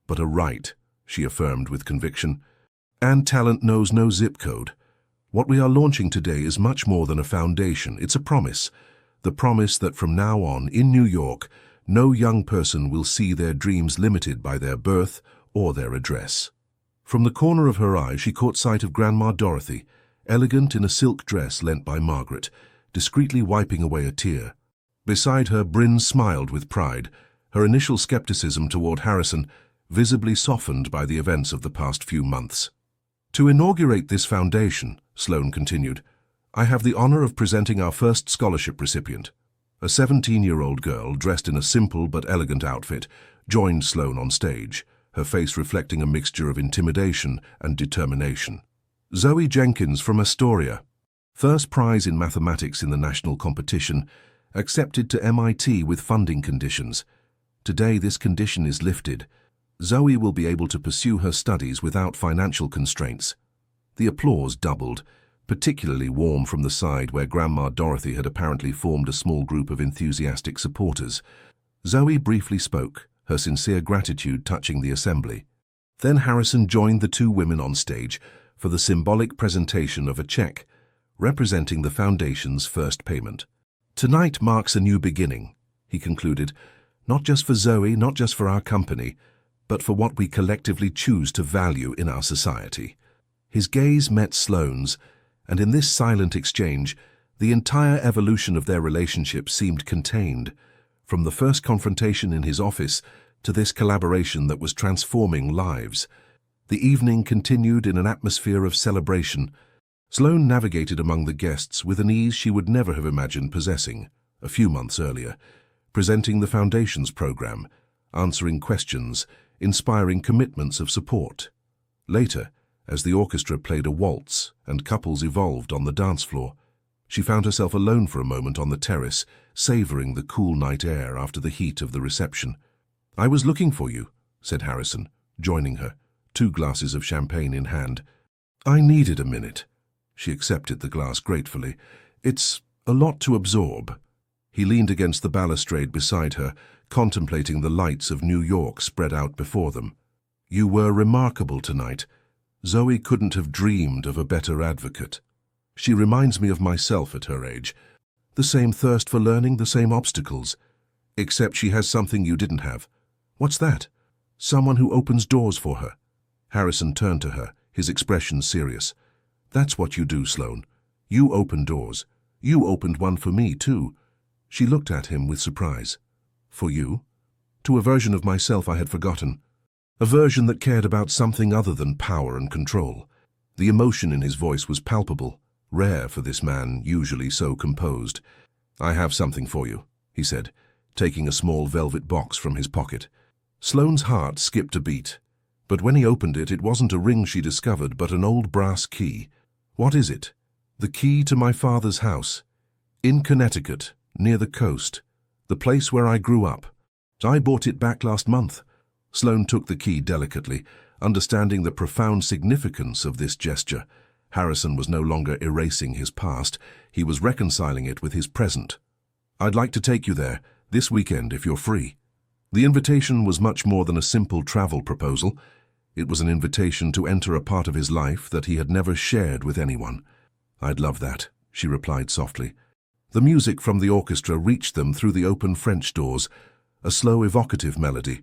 but a right," she affirmed with conviction. "And talent knows no zip code. What we are launching today is much more than a foundation. It's a promise. The promise that from now on, in New York, no young person will see their dreams limited by their birth or their address." From the corner of her eye, she caught sight of Grandma Dorothy, elegant in a silk dress lent by Margaret, discreetly wiping away a tear. Beside her, Bryn smiled with pride, her initial skepticism toward Harrison visibly softened by the events of the past few months. "To inaugurate this foundation," Sloane continued, "I have the honor of presenting our first scholarship recipient." A 17-year-old girl, dressed in a simple but elegant outfit, joined Sloane on stage, her face reflecting a mixture of intimidation and determination. "Zoe Jenkins from Astoria, first prize in mathematics in the national competition, accepted to MIT with funding conditions. Today this condition is lifted. Zoe will be able to pursue her studies without financial constraints." The applause doubled, particularly warm from the side where Grandma Dorothy had apparently formed a small group of enthusiastic supporters. Zoe briefly spoke, her sincere gratitude touching the assembly. Then Harrison joined the two women on stage for the symbolic presentation of a check, representing the Foundation's first payment. "Tonight marks a new beginning," he concluded, "not just for Zoe, not just for our company, but for what we collectively choose to value in our society." His gaze met Sloane's, and in this silent exchange, the entire evolution of their relationship seemed contained, from the first confrontation in his office to this collaboration that was transforming lives. The evening continued in an atmosphere of celebration. Sloane navigated among the guests with an ease she would never have imagined possessing a few months earlier, presenting the Foundation's program, answering questions, inspiring commitments of support. Later, as the orchestra played a waltz and couples evolved on the dance floor, she found herself alone for a moment on the terrace, savoring the cool night air after the heat of the reception. "I was looking for you," said Harrison, joining her, 2 glasses of champagne in hand. "I needed a minute." She accepted the glass gratefully. "It's a lot to absorb." He leaned against the balustrade beside her, contemplating the lights of New York spread out before them. "You were remarkable tonight. Zoe couldn't have dreamed of a better advocate. She reminds me of myself at her age. The same thirst for learning, the same obstacles. Except she has something you didn't have." "What's that?" "Someone who opens doors for her." Harrison turned to her, his expression serious. "That's what you do, Sloane. You open doors. You opened one for me, too." She looked at him with surprise. "For you?" "To a version of myself I had forgotten. A version that cared about something other than power and control." The emotion in his voice was palpable, rare for this man, usually so composed. "I have something for you," he said, taking a small velvet box from his pocket. Sloane's heart skipped a beat, but when he opened it, it wasn't a ring she discovered, but an old brass key. "What is it?" "The key to my father's house. In Connecticut, near the coast. The place where I grew up. I bought it back last month." Sloane took the key delicately, understanding the profound significance of this gesture. Harrison was no longer erasing his past, he was reconciling it with his present. "I'd like to take you there, this weekend if you're free." The invitation was much more than a simple travel proposal. It was an invitation to enter a part of his life that he had never shared with anyone. "I'd love that," she replied softly. The music from the orchestra reached them through the open French doors, a slow, evocative melody.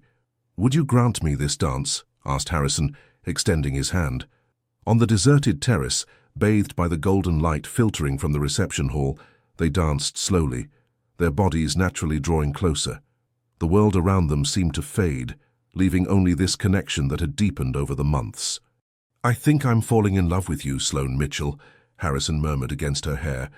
"Would you grant me this dance?" asked Harrison, extending his hand. On the deserted terrace, bathed by the golden light filtering from the reception hall, they danced slowly, their bodies naturally drawing closer. The world around them seemed to fade, leaving only this connection that had deepened over the months. "I think I'm falling in love with you, Sloane Mitchell," Harrison murmured against her hair.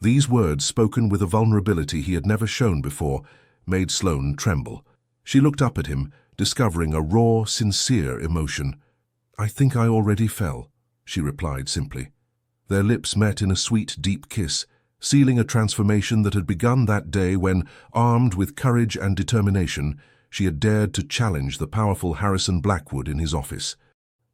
These words, spoken with a vulnerability he had never shown before, made Sloane tremble. She looked up at him, discovering a raw, sincere emotion. "I think I already fell," she replied simply. Their lips met in a sweet, deep kiss, sealing a transformation that had begun that day when, armed with courage and determination, she had dared to challenge the powerful Harrison Blackwood in his office.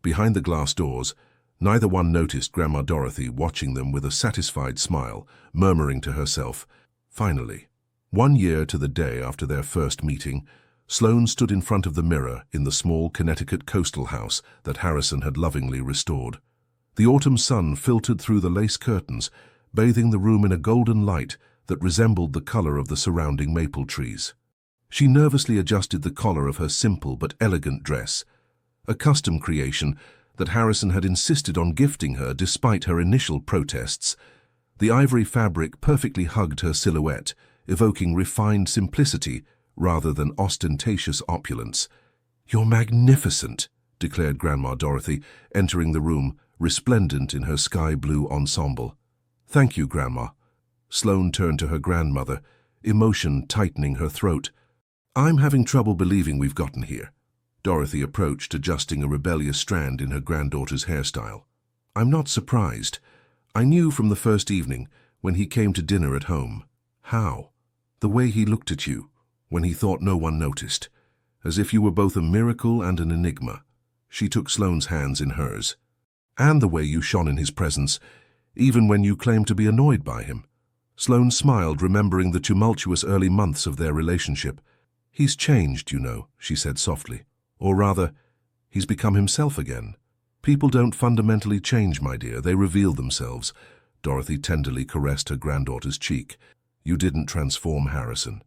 Behind the glass doors, neither one noticed Grandma Dorothy watching them with a satisfied smile, murmuring to herself. Finally, 1 year to the day after their first meeting, Sloane stood in front of the mirror in the small Connecticut coastal house that Harrison had lovingly restored. The autumn sun filtered through the lace curtains, bathing the room in a golden light that resembled the color of the surrounding maple trees. She nervously adjusted the collar of her simple but elegant dress, a custom creation that Harrison had insisted on gifting her despite her initial protests. The ivory fabric perfectly hugged her silhouette, evoking refined simplicity rather than ostentatious opulence. "You're magnificent," declared Grandma Dorothy, entering the room, resplendent in her sky-blue ensemble. "Thank you, Grandma." Sloane turned to her grandmother, emotion tightening her throat. "I'm having trouble believing we've gotten here." Dorothy approached, adjusting a rebellious strand in her granddaughter's hairstyle. "I'm not surprised. I knew from the first evening, when he came to dinner at home. How? The way he looked at you, when he thought no one noticed, as if you were both a miracle and an enigma." She took Sloane's hands in hers. "And the way you shone in his presence, even when you claimed to be annoyed by him." Sloane smiled, remembering the tumultuous early months of their relationship. "He's changed, you know," she said softly. "Or rather, he's become himself again." "People don't fundamentally change, my dear, they reveal themselves." Dorothy tenderly caressed her granddaughter's cheek. "You didn't transform Harrison.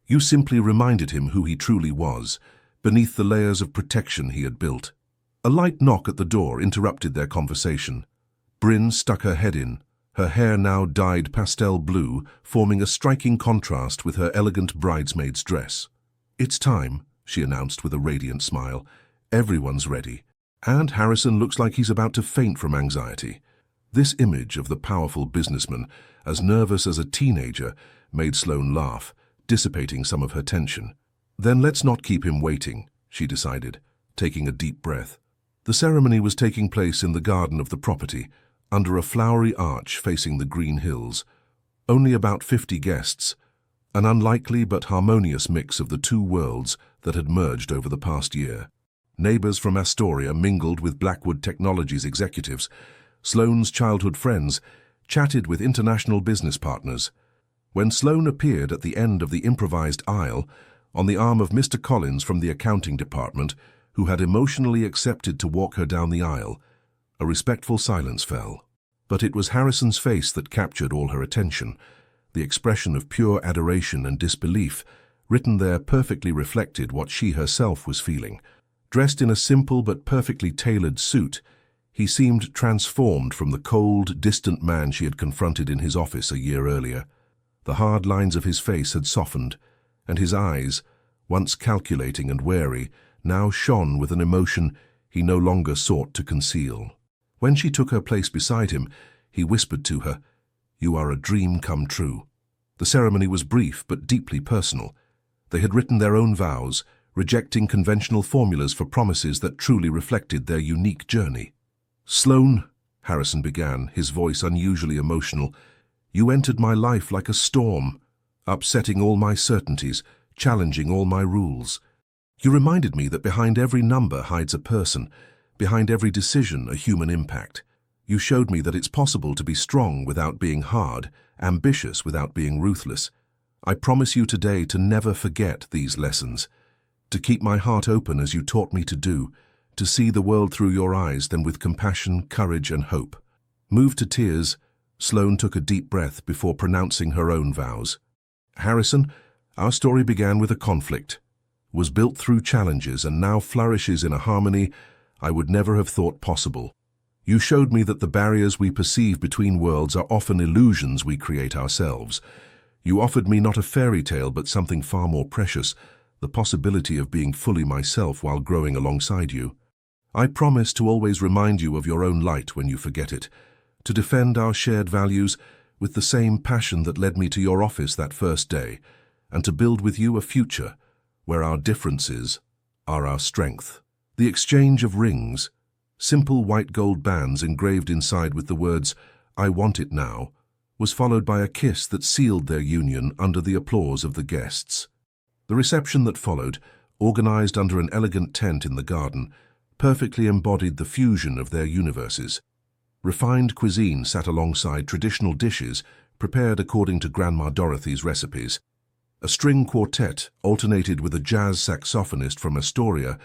You simply reminded him who he truly was, beneath the layers of protection he had built." A light knock at the door interrupted their conversation. Bryn stuck her head in, her hair now dyed pastel blue, forming a striking contrast with her elegant bridesmaid's dress. "It's time," she announced with a radiant smile. "Everyone's ready. And Harrison looks like he's about to faint from anxiety." This image of the powerful businessman, as nervous as a teenager, made Sloane laugh, dissipating some of her tension. "Then let's not keep him waiting," she decided, taking a deep breath. The ceremony was taking place in the garden of the property, under a flowery arch facing the green hills. Only about 50 guests, an unlikely but harmonious mix of the two worlds that had merged over the past year. Neighbors from Astoria mingled with Blackwood Technologies executives. Sloane's childhood friends chatted with international business partners. When Sloane appeared at the end of the improvised aisle, on the arm of Mr. Collins from the accounting department, who had emotionally accepted to walk her down the aisle, a respectful silence fell. But it was Harrison's face that captured all her attention. The expression of pure adoration and disbelief, written there, perfectly reflected what she herself was feeling. Dressed in a simple but perfectly tailored suit, he seemed transformed from the cold, distant man she had confronted in his office a year earlier. The hard lines of his face had softened, and his eyes, once calculating and wary, now shone with an emotion he no longer sought to conceal. When she took her place beside him, he whispered to her, "You are a dream come true." The ceremony was brief but deeply personal. They had written their own vows, rejecting conventional formulas for promises that truly reflected their unique journey. "Sloane," Harrison began, his voice unusually emotional, "you entered my life like a storm, upsetting all my certainties, challenging all my rules. You reminded me that behind every number hides a person, behind every decision a human impact. You showed me that it's possible to be strong without being hard, ambitious without being ruthless. I promise you today to never forget these lessons, to keep my heart open as you taught me to do, to see the world through your eyes, then with compassion, courage, and hope." Moved to tears, Sloane took a deep breath before pronouncing her own vows. "Harrison, our story began with a conflict, was built through challenges, and now flourishes in a harmony I would never have thought possible. You showed me that the barriers we perceive between worlds are often illusions we create ourselves. You offered me not a fairy tale but something far more precious, the possibility of being fully myself while growing alongside you. I promise to always remind you of your own light when you forget it, to defend our shared values with the same passion that led me to your office that first day, and to build with you a future where our differences are our strength." The exchange of rings, simple white gold bands engraved inside with the words, "I want it now," was followed by a kiss that sealed their union under the applause of the guests. The reception that followed, organized under an elegant tent in the garden, perfectly embodied the fusion of their universes. Refined cuisine sat alongside traditional dishes prepared according to Grandma Dorothy's recipes. A string quartet alternated with a jazz saxophonist from Astoria,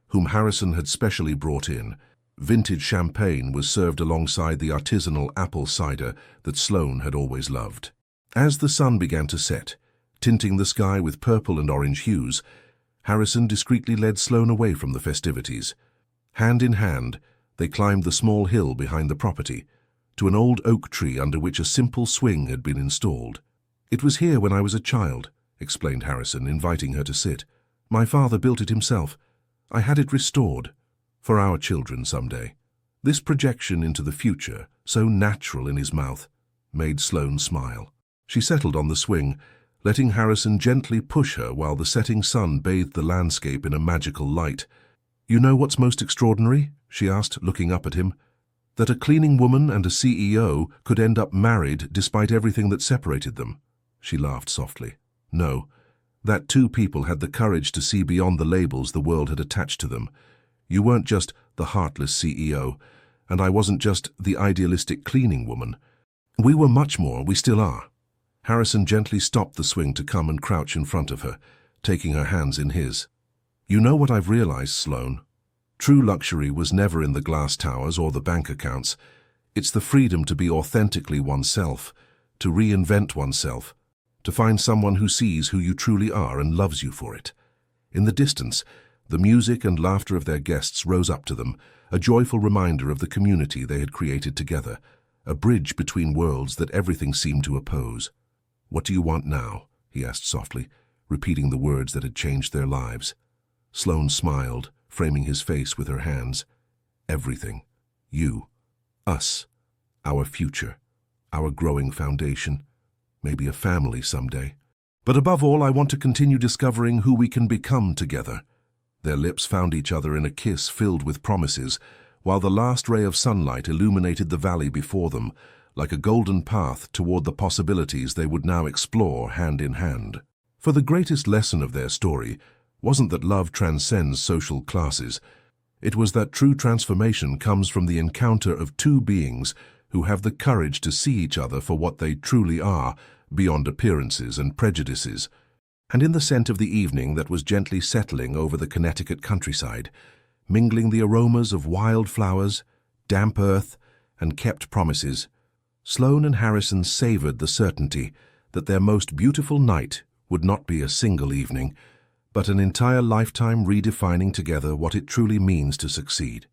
whom Harrison had specially brought in. Vintage champagne was served alongside the artisanal apple cider that Sloane had always loved. As the sun began to set, tinting the sky with purple and orange hues, Harrison discreetly led Sloane away from the festivities. Hand in hand, they climbed the small hill behind the property, to an old oak tree under which a simple swing had been installed. "It was here when I was a child," explained Harrison, inviting her to sit. "My father built it himself. I had it restored, for our children someday." This projection into the future, so natural in his mouth, made Sloane smile. She settled on the swing, letting Harrison gently push her while the setting sun bathed the landscape in a magical light. "You know what's most extraordinary?" she asked, looking up at him. "That a cleaning woman and a CEO could end up married despite everything that separated them." She laughed softly. "No, that two people had the courage to see beyond the labels the world had attached to them. You weren't just the heartless CEO, and I wasn't just the idealistic cleaning woman. We were much more, we still are." Harrison gently stopped the swing to come and crouch in front of her, taking her hands in his. "You know what I've realized, Sloane? True luxury was never in the glass towers or the bank accounts. It's the freedom to be authentically oneself, to reinvent oneself, to find someone who sees who you truly are and loves you for it." In the distance, the music and laughter of their guests rose up to them, a joyful reminder of the community they had created together, a bridge between worlds that everything seemed to oppose. "What do you want now?" he asked softly, repeating the words that had changed their lives. Sloane smiled, framing his face with her hands. Everything. You. Us. Our future. Our growing foundation. Maybe a family someday. But above all, I want to continue discovering who we can become together. Their lips found each other in a kiss filled with promises, while the last ray of sunlight illuminated the valley before them, like a golden path toward the possibilities they would now explore hand in hand. For the greatest lesson of their story wasn't that love transcends social classes. It was that true transformation comes from the encounter of two beings who have the courage to see each other for what they truly are, beyond appearances and prejudices. And in the scent of the evening that was gently settling over the Connecticut countryside, mingling the aromas of wild flowers, damp earth, and kept promises, Sloane and Harrison savored the certainty that their most beautiful night would not be a single evening, but an entire lifetime redefining together what it truly means to succeed.